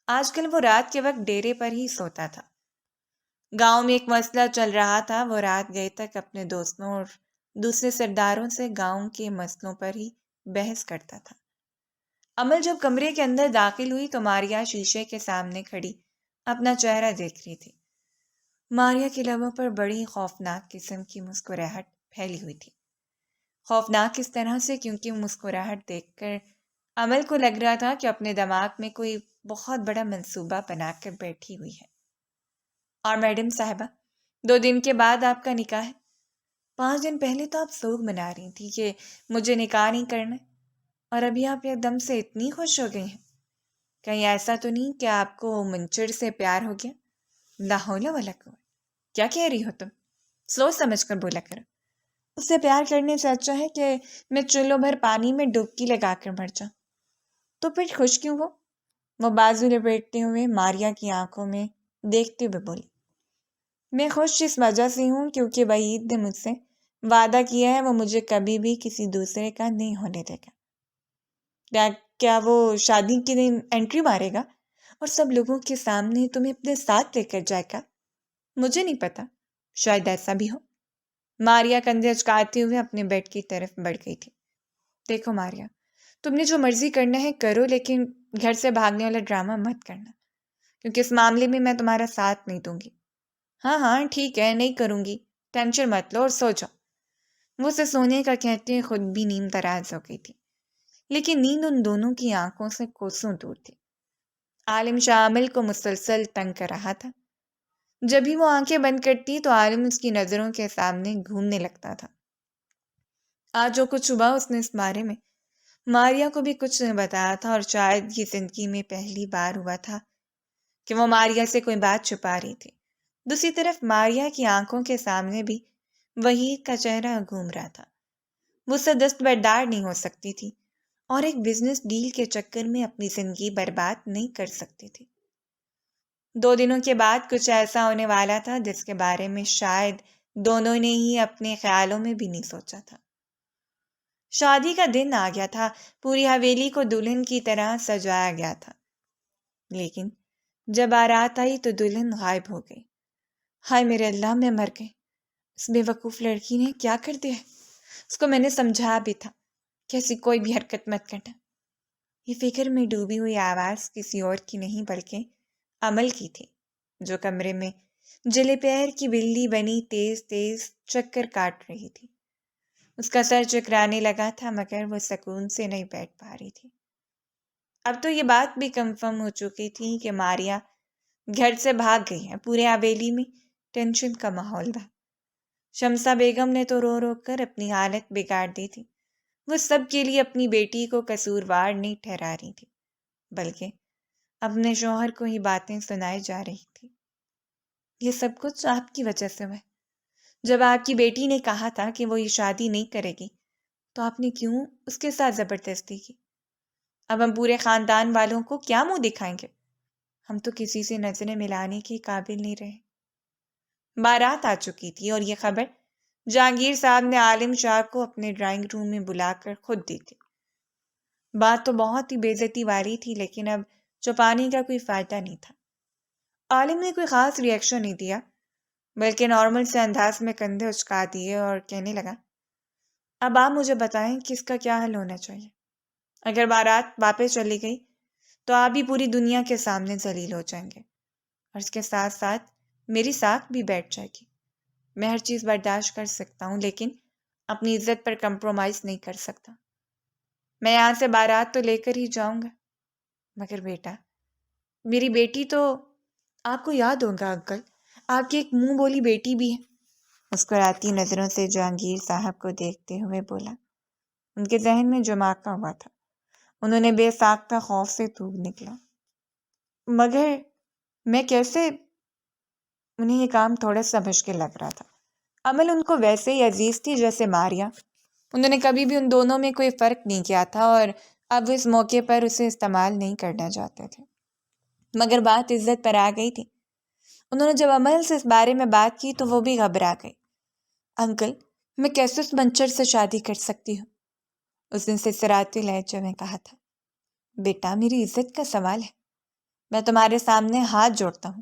آج کل وہ رات کے وقت ڈیرے پر ہی سوتا تھا۔ گاؤں میں ایک مسئلہ چل رہا تھا، وہ رات گئے تک اپنے دوستوں اور دوسرے سرداروں سے گاؤں کے مسئلوں پر ہی بحث کرتا تھا۔ عمل جب کمرے کے اندر داخل ہوئی تو ماریا شیشے کے سامنے کھڑی اپنا چہرہ دیکھ رہی تھی۔ ماریا کے لبوں پر بڑی خوفناک قسم کی مسکراہٹ پھیلی ہوئی تھی۔ خوفناک اس طرح سے کیونکہ مسکراہٹ دیکھ کر عمل کو لگ رہا تھا کہ اپنے دماغ میں کوئی بہت بڑا منصوبہ بنا کر بیٹھی ہوئی ہے۔ اور میڈم صاحبہ، 2 دن کے بعد آپ کا نکاح ہے۔ 5 دن پہلے تو آپ سوگ منا رہی تھی کہ مجھے نکاح نہیں کرنا، اور ابھی آپ ایک دم سے اتنی خوش ہو گئی ہیں۔ کہیں ایسا تو نہیں کہ آپ کو منچر سے پیار ہو گیا؟ لا حول ولا قوت، کیا کہہ رہی ہو تم؟ سوچ سمجھ کر بولا کرو۔ اس سے پیار کرنے سے اچھا ہے کہ میں چلو بھر پانی میں ڈبکی لگا کر مر جاؤں۔ تو پھر خوش کیوں ہو؟ وہ بازو لپیٹتے ہوئے ماریا کی آنکھوں میں دیکھتے ہوئے بولی، میں خوش اس وجہ سے ہوں کیونکہ وحید نے مجھ سے وعدہ کیا ہے وہ مجھے کبھی بھی کسی دوسرے کا نہیں ہونے دے گا۔ کیا وہ شادی کے دن انٹری مارے گا اور سب لوگوں کے سامنے تمہیں اپنے ساتھ لے کر جائے گا؟ مجھے نہیں پتا، شاید ایسا بھی ہو۔ ماریا کندھے اچکاتے ہوئے اپنے بیڈ کی طرف بڑھ گئی تھی۔ دیکھو ماریا، تم نے جو مرضی کرنا ہے کرو، لیکن گھر سے بھاگنے والا ڈرامہ مت کرنا، کیونکہ اس معاملے میں میں تمہارا ساتھ نہیں دوں گی۔ ہاں ہاں ٹھیک ہے، نہیں کروں گی، ٹینشن مت لو اور سو جاؤ۔ وہ اسے سونے کا کہتے خود بھی نیند دراز ہو گئی تھی، لیکن نیند ان دونوں کی آنکھوں سے کوسوں دور تھی۔ عالم شامل کو مسلسل تنگ کر رہا تھا۔ جب بھی وہ آنکھیں بند کرتی تو عالم اس کی نظروں کے سامنے گھومنے لگتا تھا۔ آج جو کچھ ہوا اس نے اس بارے میں ماریا کو بھی کچھ نہیں بتایا تھا، اور شاید یہ زندگی میں پہلی بار ہوا تھا کہ وہ ماریا سے کوئی بات چھپا رہی تھی۔ دوسری طرف ماریا کی آنکھوں کے سامنے بھی وحید کا چہرہ گھوم رہا تھا۔ وہ اس سے دستبردار نہیں ہو سکتی تھی اور ایک بزنس ڈیل کے چکر میں اپنی زندگی برباد نہیں کر سکتی تھی۔ 2 دنوں کے بعد کچھ ایسا ہونے والا تھا جس کے بارے میں شاید دونوں نے ہی اپنے خیالوں میں بھی نہیں سوچا تھا۔ شادی کا دن آ گیا تھا، پوری حویلی کو دلہن کی طرح سجایا گیا تھا، لیکن جب بارات آئی تو دلہن غائب ہو گئی۔ ہائے میرے اللہ، میں مر گئی۔ اس بے وقوف لڑکی نے کیا کر دیا ہے؟ اس کو میں نے سمجھا بھی تھا کہ ایسی کوئی بھی حرکت مت کرنا۔ یہ فکر میں ڈوبی ہوئی آواز کسی اور کی نہیں بلکہ عمل کی تھی، جو کمرے میں جلے پیر کی بلی بنی تیز تیز چکر کاٹ رہی تھی۔ اس کا سر چکرانے لگا تھا مگر وہ سکون سے نہیں بیٹھ پا رہی تھی۔ اب تو یہ بات بھی کنفرم ہو چکی تھی کہ ماریا گھر سے بھاگ گئی ہے۔ پورے حویلی میں ٹینشن کا ماحول تھا۔ شمسہ بیگم نے تو رو رو کر اپنی حالت بگاڑ دی تھی۔ وہ سب کے لیے اپنی بیٹی کو قصوروار نہیں ٹھہرا رہی تھی، بلکہ اپنے شوہر کو ہی باتیں سنائے جا رہی تھی۔ یہ سب کچھ آپ کی وجہ سے ہوا ہے۔ جب آپ کی بیٹی نے کہا تھا کہ وہ یہ شادی نہیں کرے گی تو آپ نے کیوں اس کے ساتھ زبردستی کی؟ اب ہم پورے خاندان والوں کو کیا منہ دکھائیں گے؟ ہم تو کسی سے نظریں ملانے کے قابل نہیں رہے۔ بارات آ چکی تھی اور یہ خبر جہانگیر صاحب نے عالم شاہ کو اپنے ڈرائنگ روم میں بلا کر خود دی تھی۔ بات تو بہت ہی بے عزتی والی تھی، لیکن اب چھپانے کا کوئی فائدہ نہیں تھا۔ عالم نے کوئی خاص ری ایکشن نہیں دیا، بلکہ نارمل سے انداز میں کندھے اچکا دیے اور کہنے لگا، اب آپ مجھے بتائیں کہ اس کا کیا حل ہونا چاہیے۔ اگر بارات واپس چلی گئی تو آپ بھی پوری دنیا کے سامنے ذلیل ہو جائیں گے، اور اس کے ساتھ ساتھ میری ساکھ بھی بیٹھ جائے گی۔ میں ہر چیز برداشت کر سکتا ہوں، لیکن اپنی عزت پر کمپرومائز نہیں کر سکتا۔ میں یہاں سے بارات تو لے کر ہی جاؤں گا، مگر بیٹا، میری بیٹی تو آپ کو یاد ہوگا انکل، آپ کی ایک منہ بولی بیٹی بھی ہے۔ مسکراتی نظروں سے جہانگیر صاحب کو دیکھتے ہوئے بولا۔ ان کے ذہن میں جماکہ ہوا تھا۔ انہوں نے بے ساختہ خوف سے تھوک نکلا، مگر میں کیسے؟ انہیں یہ کام تھوڑا سا مشکل لگ رہا تھا۔ عمل ان کو ویسے ہی عزیز تھی جیسے ماریا۔ انہوں نے کبھی بھی ان دونوں میں کوئی فرق نہیں کیا تھا، اور اب اس موقع پر اسے استعمال نہیں کرنا چاہتے تھے۔ مگر بات عزت پر آ گئی تھی۔ انہوں نے جب عمل سے اس بارے میں بات کی تو وہ بھی گھبرا گئی۔ انکل، میں کیسے اس منچر سے شادی کر سکتی ہوں؟ اس نے سسراتے لہجے میں کہا تھا۔ بیٹا، میری عزت کا سوال ہے، میں تمہارے سامنے ہاتھ جوڑتا ہوں۔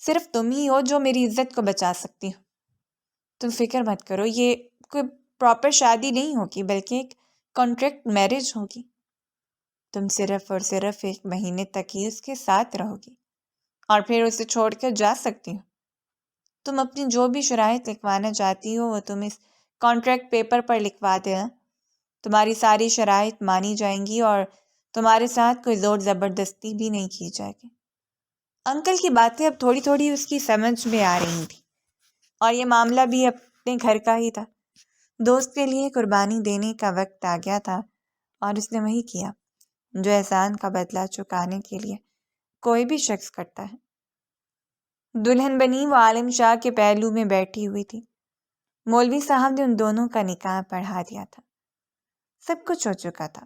صرف تم ہی ہو جو میری عزت کو بچا سکتی ہو۔ تم فکر مت کرو، یہ کوئی پراپر شادی نہیں ہوگی بلکہ ایک کانٹریکٹ میرج ہوگی۔ تم صرف اور صرف 1 مہینے تک ہی اس کے ساتھ رہو گی اور پھر اسے چھوڑ کر جا سکتی ہو۔ تم اپنی جو بھی شرائط لکھوانا چاہتی ہو وہ تم اس کانٹریکٹ پیپر پر لکھوا دینا۔ تمہاری ساری شرائط مانی جائیں گی اور تمہارے ساتھ کوئی زور زبردستی بھی نہیں کی جائے گی۔ انکل کی باتیں اب تھوڑی تھوڑی اس کی سمجھ میں آ رہی تھی، اور یہ معاملہ بھی اپنے گھر کا ہی تھا۔ دوست کے لیے قربانی دینے کا وقت آ گیا تھا، اور اس نے وہی کیا جو احسان کا بدلہ چکانے کے لیے کوئی بھی شخص کرتا ہے۔ دلہن بنی وہ عالم شاہ کے پہلو میں بیٹھی ہوئی تھی۔ مولوی صاحب نے ان دونوں کا نکاح پڑھا دیا تھا۔ سب کچھ ہو چکا تھا،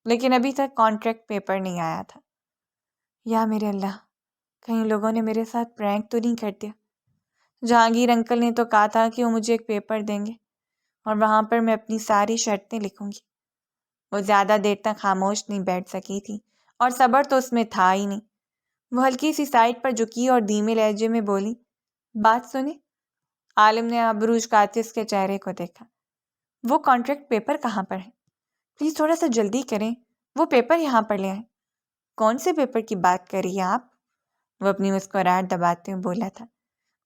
لیکن ابھی تک کانٹریکٹ پیپر نہیں آیا تھا۔ یا میرے اللہ، کہیں لوگوں نے میرے ساتھ پرینک تو نہیں کر دیا۔ جہانگیر انکل نے تو کہا تھا کہ وہ مجھے ایک پیپر دیں گے اور وہاں پر میں اپنی ساری شرطیں لکھوں گی۔ وہ زیادہ دیر تک خاموش نہیں بیٹھ سکی تھی اور صبر تو اس میں تھا ہی نہیں۔ وہ ہلکی سی سائڈ پر جھکی اور دھیمے لہجے میں بولی، بات سنیں۔ عالم نے ابروج کاتے اس کے چہرے کو دیکھا۔ وہ کانٹریکٹ پیپر کہاں پر ہے؟ پلیز تھوڑا سا جلدی کریں، وہ پیپر یہاں پر لے آئیں۔ کون سے پیپر کی بات کر رہی ہیں آپ؟ وہ اپنی مسکراہٹ دباتے ہوئے بولا تھا۔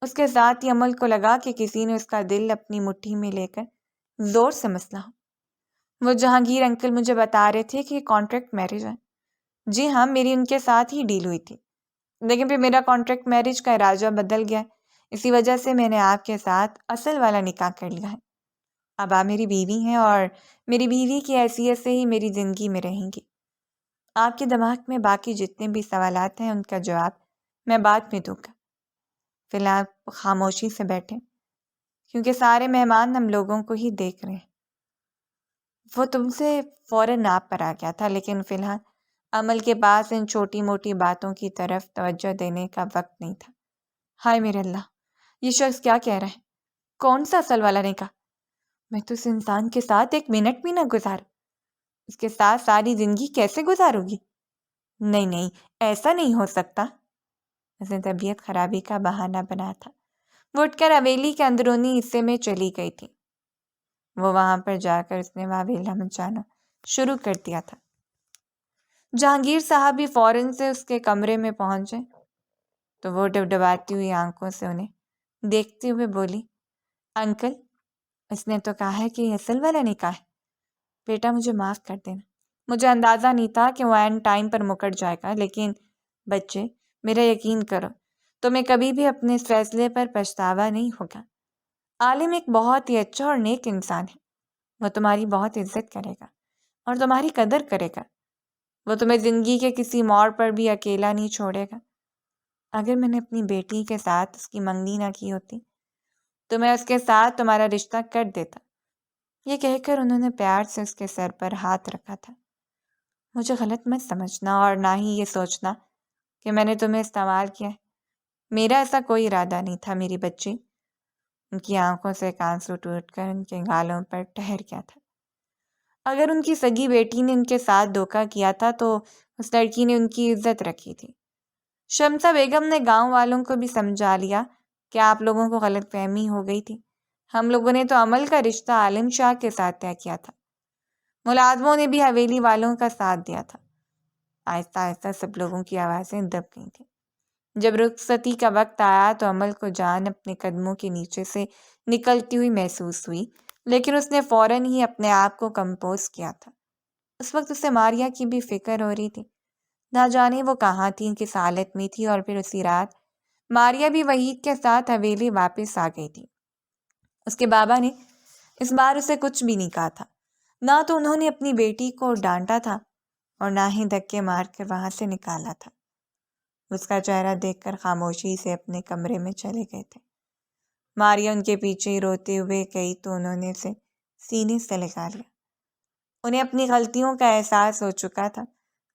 اس کے ساتھ ہی عمل کو لگا کہ کسی نے اس کا دل اپنی مٹھی میں لے کر زور سے مسلا ہو۔ وہ جہانگیر انکل مجھے بتا رہے تھے کہ یہ کانٹریکٹ میرج ہے۔ جی ہاں، میری ان کے ساتھ ہی ڈیل ہوئی تھی، لیکن پھر میرا کانٹریکٹ میرج کا ارادہ بدل گیا، اسی وجہ سے میں نے آپ کے ساتھ اصل والا نکاح کر لیا ہے۔ اب آپ میری بیوی ہیں اور میری بیوی کی حیثیت سے ہی میری زندگی میں رہیں گی۔ آپ کے دماغ میں باقی جتنے بھی سوالات ہیں ان کا جواب میں بعد میں دوں گا۔ فی الحال خاموشی سے بیٹھے، کیونکہ سارے مہمان ہم لوگوں کو ہی دیکھ رہے ہیں۔ وہ تم سے فوراً آپ پر آ گیا تھا، لیکن فی الحال عمل کے پاس ان چھوٹی موٹی باتوں کی طرف توجہ دینے کا وقت نہیں تھا۔ ہائے میرے اللہ، یہ شخص کیا کہہ رہا ہے؟ کون سا اصل والا نکاح؟ میں تو اس انسان کے ساتھ ایک منٹ بھی نہ گزار، اس کے ساتھ ساری زندگی کیسے گزاروں گی؟ نہیں نہیں، ایسا نہیں ہو سکتا۔ اس نے طبیعت خرابی کا بہانہ بنا تھا۔ وہ اٹھ کر حویلی کے اندرونی حصے میں چلی گئی تھی۔ وہ وہاں پر جا کر اس نے واویلا مچانا شروع کر دیا تھا۔ جہانگیر صاحب بھی فوراً سے اس کے کمرے میں پہنچے تو وہ ڈبڈباتی ہوئی آنکھوں سے انہیں دیکھتے ہوئے بولی، انکل، اس نے تو کہا ہے کہ یہ اصل والا نکاح ہے۔ بیٹا مجھے معاف کر دینا، مجھے اندازہ نہیں تھا کہ وہ عین ٹائم پر مکر جائے گا، لیکن بچے میرا یقین کرو، تمہیں کبھی بھی اپنے اس فیصلے پر پچھتاوا نہیں ہوگا۔ عالم ایک بہت ہی اچھا اور نیک انسان ہے، وہ تمہاری بہت عزت کرے گا اور تمہاری قدر کرے گا۔ وہ تمہیں زندگی کے کسی موڑ پر بھی اکیلا نہیں چھوڑے گا۔ اگر میں نے اپنی بیٹی کے ساتھ اس کی منگنی نہ کی ہوتی تو میں اس کے ساتھ تمہارا رشتہ کر دیتا۔ یہ کہہ کر انہوں نے پیار سے اس کے سر پر ہاتھ رکھا تھا۔ مجھے غلط مت سمجھنا اور نہ ہی یہ سوچنا کہ میں نے تمہیں استعمال کیا ہے۔ میرا ایسا کوئی ارادہ نہیں تھا میری بچی۔ ان کی آنکھوں سے ایک آنسو ٹوٹ کر ان کے گالوں پر ٹھہر گیا تھا۔ اگر ان کی سگی بیٹی نے ان کے ساتھ دھوکہ کیا تھا تو اس لڑکی نے ان کی عزت رکھی تھی۔ شمسہ بیگم نے گاؤں والوں کو بھی سمجھا لیا کہ آپ لوگوں کو غلط فہمی ہو گئی تھی، ہم لوگوں نے تو عمل کا رشتہ عالم شاہ کے ساتھ طے کیا تھا۔ ملازموں نے بھی حویلی والوں کا ساتھ دیا تھا۔ آہستہ آہستہ سب لوگوں کی آوازیں دب گئی تھیں۔ جب رخصتی کا وقت آیا تو عمل کو جان اپنے قدموں کے نیچے سے نکلتی ہوئی محسوس ہوئی، لیکن اس نے فوراً ہی اپنے آپ کو کمپوز کیا تھا۔ اس وقت اسے ماریا کی بھی فکر ہو رہی تھی۔ نہ جانے وہ کہاں تھی، کس حالت میں تھی، اور پھر اسی رات ماریا بھی وحید کے ساتھ حویلی واپس آ گئی تھی۔ اس کے بابا نے اس بار اسے کچھ بھی نہیں کہا تھا، نہ تو انہوں نے اپنی بیٹی کو ڈانٹا تھا اور نہ ہی دھکے مار کر وہاں سے نکالا تھا۔ اس کا چہرہ دیکھ کر خاموشی سے اپنے کمرے میں چلے گئے تھے۔ ماریا ان کے پیچھے ہی روتے ہوئے گئی تو انہوں نے اسے سینے سے لگا لیا۔ انہیں اپنی غلطیوں کا احساس ہو چکا تھا۔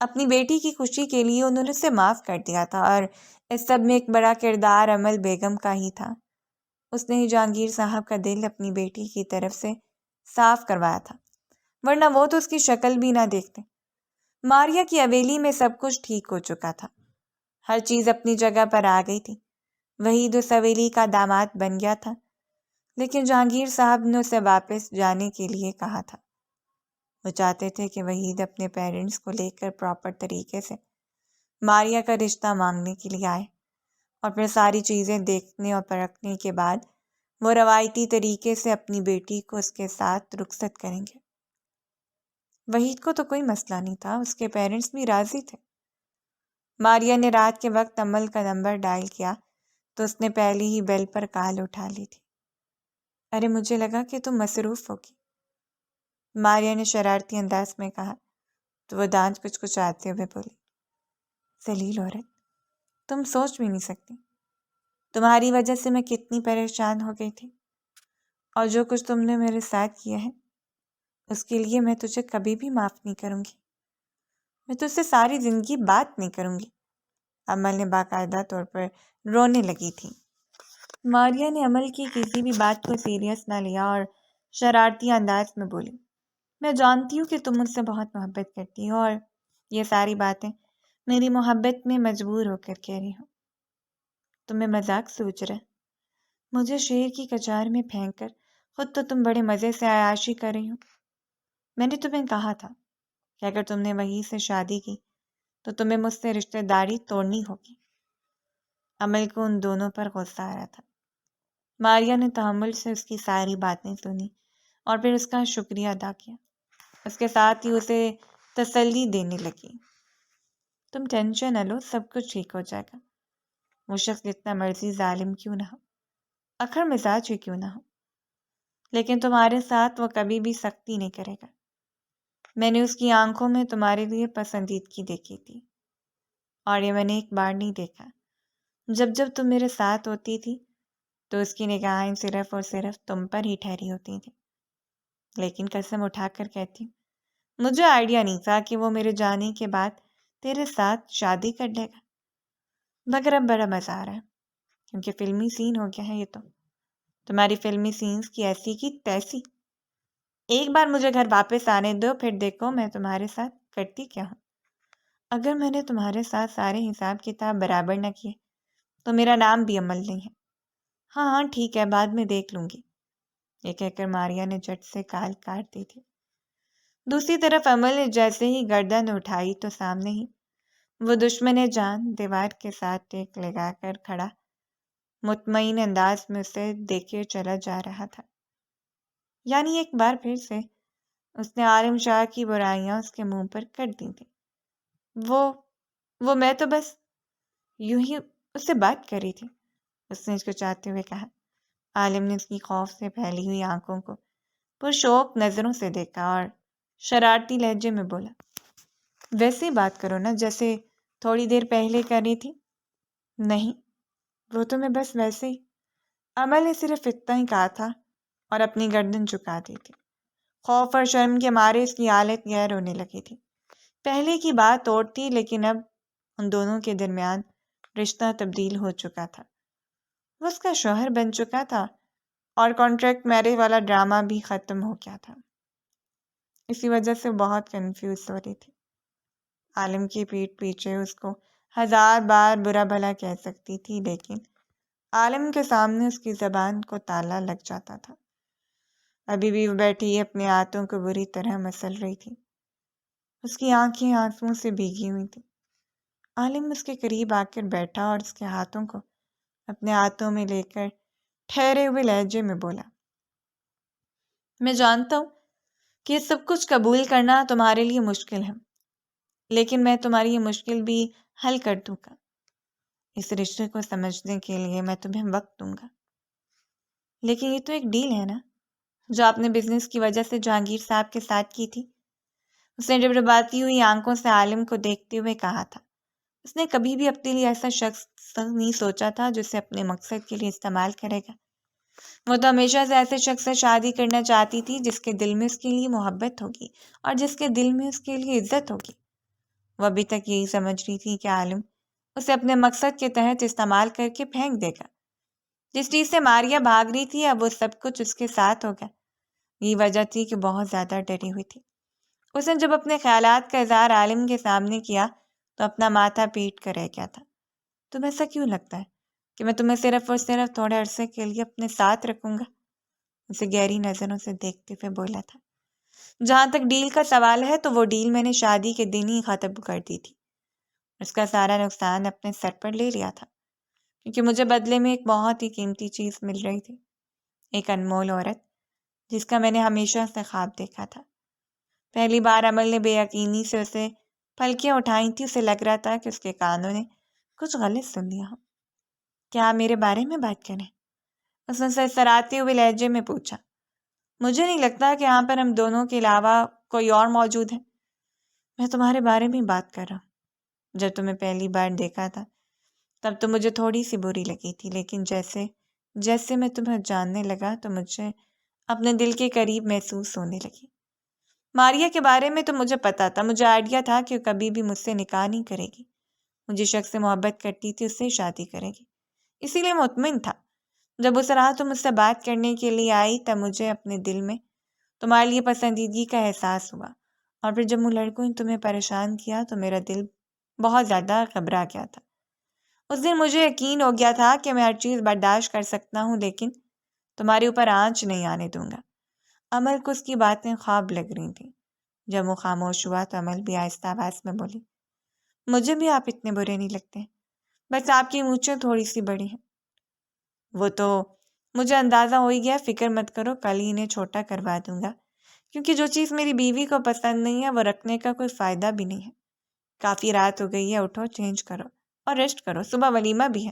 اپنی بیٹی کی خوشی کے لیے انہوں نے اسے معاف کر دیا تھا، اور اس سب میں ایک بڑا کردار عمل بیگم کا ہی تھا۔ اس نے ہی جہانگیر صاحب کا دل اپنی بیٹی کی طرف سے صاف کروایا تھا، ورنہ وہ تو اس کی شکل بھی نہ دیکھتے۔ ماریا کی حویلی میں سب کچھ ٹھیک ہو چکا تھا، ہر چیز اپنی جگہ پر آ گئی تھی۔ وحید اس حویلی کا داماد بن گیا تھا، لیکن جہانگیر صاحب نے اسے واپس جانے کے لیے کہا تھا۔ وہ چاہتے تھے کہ وحید اپنے پیرنٹس کو لے کر پراپر طریقے سے ماریا کا رشتہ مانگنے کے لیے آئے، اور پھر ساری چیزیں دیکھنے اور پرکھنے کے بعد وہ روایتی طریقے سے اپنی بیٹی کو اس کے ساتھ رخصت کریں گے۔ وحید کو تو کوئی مسئلہ نہیں تھا، اس کے پیرنٹس بھی راضی تھے۔ ماریا نے رات کے وقت عمل کا نمبر ڈائل کیا تو اس نے پہلی ہی بیل پر کال اٹھا لی تھی۔ ارے مجھے لگا کہ تم مصروف ہوگی، ماریا نے شرارتی انداز میں کہا تو وہ دانت کچکچاتے ہوئے بولی، ذلیل عورت، تم سوچ بھی نہیں سکتی تمہاری وجہ سے میں کتنی پریشان ہو گئی تھی، اور جو کچھ تم نے میرے ساتھ کیا ہے اس کے لیے میں تجھے کبھی بھی معاف نہیں کروں گی۔ میں تجھ سے ساری زندگی بات نہیں کروں گی۔ عمل نے باقاعدہ طور پر رونے لگی تھی۔ ماریا نے عمل کی کسی بھی بات کو سیریس نہ لیا اور شرارتی انداز میں بولی، میں جانتی ہوں کہ تم مجھ سے بہت محبت کرتی ہو، اور یہ ساری باتیں میری محبت میں مجبور ہو کر کہہ رہی ہوں۔ تمہیں مذاق سوچ رہے، مجھے شیر کی کچار میں پھینک کر خود تو تم بڑے مزے سے عیاشی کر رہی ہو۔ میں نے تمہیں کہا تھا کہ اگر تم نے وہی سے شادی کی تو تمہیں مجھ سے رشتہ داری توڑنی ہوگی۔ عمل کو ان دونوں پر غصہ آ رہا تھا۔ ماریا نے تحمل سے اس کی ساری باتیں سنی اور پھر اس کا شکریہ ادا کیا۔ اس کے ساتھ ہی اسے تسلی دینے لگی، تم ٹینشن نہ لو، سب کچھ ٹھیک ہو جائے گا۔ وہ شخص جتنا مرضی ظالم کیوں نہ ہو، اکھڑ مزاج ہی کیوں نہ ہو، لیکن تمہارے ساتھ وہ کبھی بھی سختی نہیں کرے گا۔ میں نے اس کی آنکھوں میں تمہارے لیے پسندیدگی دیکھی تھی، اور یہ میں نے ایک بار نہیں دیکھا۔ جب جب تم میرے ساتھ ہوتی تھی تو اس کی نگاہیں صرف اور صرف تم پر ہی ٹھہری ہوتی تھیں۔ لیکن قسم اٹھا کر کہتی ہوں، مجھے آئیڈیا نہیں تھا کہ وہ میرے جانے کے بعد تیرے ساتھ شادی کر لے گا، مگر اب بڑا مزہ آ رہا ہے کیونکہ فلمی سین ہو گیا ہے۔ یہ تو تمہاری فلمی سینز کی ایسی کی تیسی۔ ایک بار مجھے گھر واپس آنے دو، پھر دیکھو میں تمہارے ساتھ کرتی کیا ہوں۔ اگر میں نے تمہارے ساتھ سارے حساب کتاب برابر نہ کیے تو میرا نام بھی عمل نہیں ہے۔ ہاں ہاں ٹھیک ہے، بعد میں دیکھ لوں گی، یہ کہہ کر ماریا نے جھٹ سے کال کاٹ دی تھی۔ دوسری طرف عمل نے جیسے ہی گردن اٹھائی تو سامنے ہی وہ دشمن جان دیوار کے ساتھ ٹیک لگا کر کھڑا مطمئن انداز میں اسے دیکھے چلا جا رہا تھا۔ یعنی ایک بار پھر سے اس نے عالم شاہ کی برائیاں اس کے منہ پر کر دی تھیں۔ وہ میں تو بس یوں ہی اس سے بات کر رہی تھی، اس نے ہچکچاتے ہوئے کہا۔ عالم نے اس کی خوف سے پھیلی ہوئی آنکھوں کو پرشوق نظروں سے دیکھا اور شرارتی لہجے میں بولا، ویسے ہی بات کرو نا جیسے تھوڑی دیر پہلے کر رہی تھی۔ نہیں، وہ تو میں بس ویسے ہی۔ عمل نے صرف اتنا ہی کہا تھا اور اپنی گردن جھکا دی تھی۔ خوف اور شرم کے مارے اس کی حالت غیر ہونے لگی تھی۔ پہلے کی بات اور تھی، لیکن اب ان دونوں کے درمیان رشتہ تبدیل ہو چکا تھا۔ وہ اس کا شوہر بن چکا تھا اور کانٹریکٹ میرج والا ڈرامہ بھی ختم ہو گیا تھا۔ اسی وجہ سے بہت کنفیوز ہو رہی تھی۔ عالم کی پیٹھ پیچھے اس کو ہزار بار برا بھلا کہہ سکتی تھی، لیکن عالم کے سامنے اس کی زبان کو تالا لگ جاتا تھا۔ ابھی بھی وہ بیٹھی اپنے ہاتھوں کو بری طرح مسل رہی تھی۔ اس کی آنکھیں آنسوؤں سے بھیگی ہوئی تھیں۔ عالم اس کے قریب آ کر بیٹھا اور اس کے ہاتھوں کو اپنے ہاتھوں میں لے کر ٹھہرے ہوئے لہجے میں بولا، میں جانتا ہوں کہ یہ سب کچھ قبول کرنا تمہارے لیے مشکل ہے، لیکن میں تمہاری یہ مشکل بھی حل کر دوں گا۔ اس رشتے کو سمجھنے کے لیے میں تمہیں وقت دوں گا، لیکن یہ تو ایک ڈیل ہے نا جو آپ نے بزنس کی وجہ سے جہانگیر صاحب کے ساتھ کی تھی۔ اس نے ڈبڈباتی ہوئی آنکھوں سے عالم کو دیکھتے ہوئے کہا تھا۔ اس نے کبھی بھی اپنے لیے ایسا شخص نہیں سوچا تھا جو اسے اپنے مقصد کے لیے استعمال کرے گا۔ وہ تو ہمیشہ سے ایسے شخص سے شادی کرنا چاہتی تھی جس کے دل میں اس کے لیے محبت ہوگی اور جس کے دل میں اس کے لیے عزت ہوگی۔ وہ ابھی تک یہی سمجھ رہی تھی کہ عالم اسے اپنے مقصد کے تحت استعمال کر کے پھینک دے گا۔ جس چیز سے ماریا بھاگ رہی تھی اب وہ سب کچھ اس کے ساتھ ہوگا۔ یہی وجہ تھی کہ بہت زیادہ ڈری ہوئی تھی۔ اس نے جب اپنے خیالات کا اظہار عالم کے سامنے کیا تو اپنا ماتھا پیٹ کر رہ گیا تھا۔ تمہیں ایسا کیوں لگتا ہے کہ میں تمہیں صرف اور صرف تھوڑے عرصے کے لیے اپنے ساتھ رکھوں گا؟ اسے گہری نظروں سے دیکھتے ہوئے بولا تھا۔ جہاں تک ڈیل کا سوال ہے تو وہ ڈیل میں نے شادی کے دن ہی ختم کر دی تھی۔ اس کا سارا نقصان اپنے سر پر لے لیا تھا کیونکہ مجھے بدلے میں ایک بہت ہی قیمتی چیز مل رہی تھی، ایک انمول عورت جس کا میں نے ہمیشہ سے خواب دیکھا تھا۔ پہلی بار عمل نے بے یقینی سے اسے پلکیاں اٹھائی تھی۔ اسے لگ رہا تھا کہ اس کے کانوں نے کچھ غلط سن لیا ہو۔ کیا آپ میرے بارے میں بات کریں؟ اس نے سرسراتے ہوئے لہجے میں پوچھا۔ مجھے نہیں لگتا کہ یہاں پر ہم دونوں کے علاوہ کوئی اور موجود ہے۔ میں تمہارے بارے میں بات کر رہا ہوں۔ جب تمہیں پہلی بار دیکھا تھا تب تو مجھے تھوڑی سی بری لگی تھی، لیکن جیسے جیسے میں تمہیں جاننے لگا تو مجھے اپنے دل کے قریب محسوس ہونے لگی۔ ماریا کے بارے میں تو مجھے پتا تھا، مجھے آئیڈیا تھا کہ وہ کبھی بھی مجھ سے نکاح نہیں کرے گی، وہ جس شخص سے محبت کرتی تھی اس سے شادی کرے گی، اسی لیے مطمئن تھا۔ جب اس رات تم مجھ سے بات کرنے کے لیے آئی تب مجھے اپنے دل میں تمہارے لیے پسندیدگی کا احساس ہوا، اور پھر جب ان لڑکوں نے تمہیں پریشان کیا تو میرا دل بہت زیادہ گھبرا گیا تھا۔ اس دن مجھے یقین ہو گیا تھا کہ میں ہر چیز برداشت کر سکتا ہوں، لیکن تمہارے اوپر آنچ نہیں آنے دوں گا۔ عمل کو اس کی باتیں خواب لگ رہی تھیں۔ جب وہ خاموش ہوا تو عمل بھی آہستہ آواز میں بولی، مجھے بھی آپ اتنے برے نہیں لگتے، بس آپ کی مونچھیں تھوڑی سی بڑی ہیں۔ وہ تو مجھے اندازہ ہو ہی گیا، فکر مت کرو، کل ہی انہیں چھوٹا کروا دوں گا، کیونکہ جو چیز میری بیوی کو پسند نہیں ہے وہ رکھنے کا کوئی فائدہ بھی نہیں ہے۔ کافی رات ہو گئی ہے، اٹھو، چینج کرو اور ریسٹ کرو، صبح ولیمہ بھی ہے۔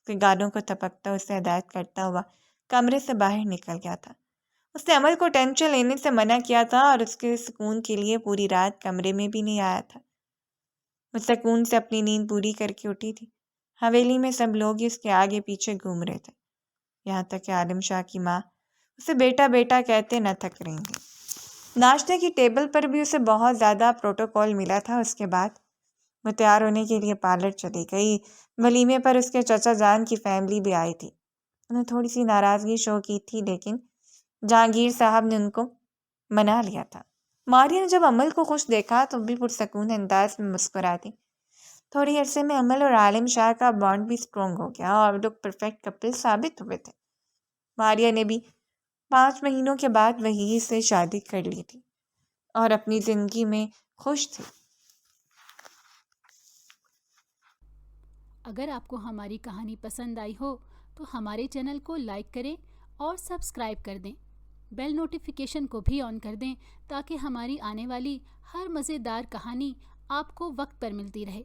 کہ گانوں کو تپکتا اسے ہدایت کرتا ہوا کمرے سے باہر نکل گیا تھا۔ اس نے عمل کو ٹینشن لینے سے منع کیا تھا اور اس کے سکون کے لیے پوری رات کمرے میں بھی نہیں آیا تھا۔ وہ سکون سے اپنی نیند پوری کر کے اٹھی تھی۔ حویلی میں سب لوگ اس کے آگے پیچھے گھوم رہے تھے، یہاں تک کہ عالم شاہ کی ماں اسے بیٹا بیٹا کہتے نہ تھک رہی تھی۔ ناشتے کی ٹیبل پر بھی اسے بہت زیادہ پروٹوکول ملا تھا۔ اس کے بعد وہ تیار ہونے کے لیے پارلر چلی گئی۔ ولیمے پر اس کے چچا جان کی فیملی بھی آئی تھی۔ انہیں تھوڑی سی ناراضگی شو کی تھی، لیکن جہانگیر صاحب نے ان کو منا لیا تھا۔ ماریا نے جب عمل کو خوش دیکھا تو بھی پرسکون انداز میں مسکراتی۔ تھوڑی عرصے میں عمل اور عالم شاہ کا بانڈ بھی اسٹرانگ ہو گیا اور لوگ پرفیکٹ کپل ثابت ہوئے تھے۔ ماریا نے بھی 5 مہینوں کے بعد وہی سے شادی کر لی تھی اور اپنی زندگی میں خوش تھی۔ اگر آپ کو ہماری کہانی پسند آئی ہو تو ہمارے چینل کو لائک کریں اور سبسکرائب کر دیں۔ بیل نوٹیفیکیشن کو بھی آن کر دیں تاکہ ہماری آنے والی ہر مزیدار کہانی آپ کو وقت پر ملتی رہے۔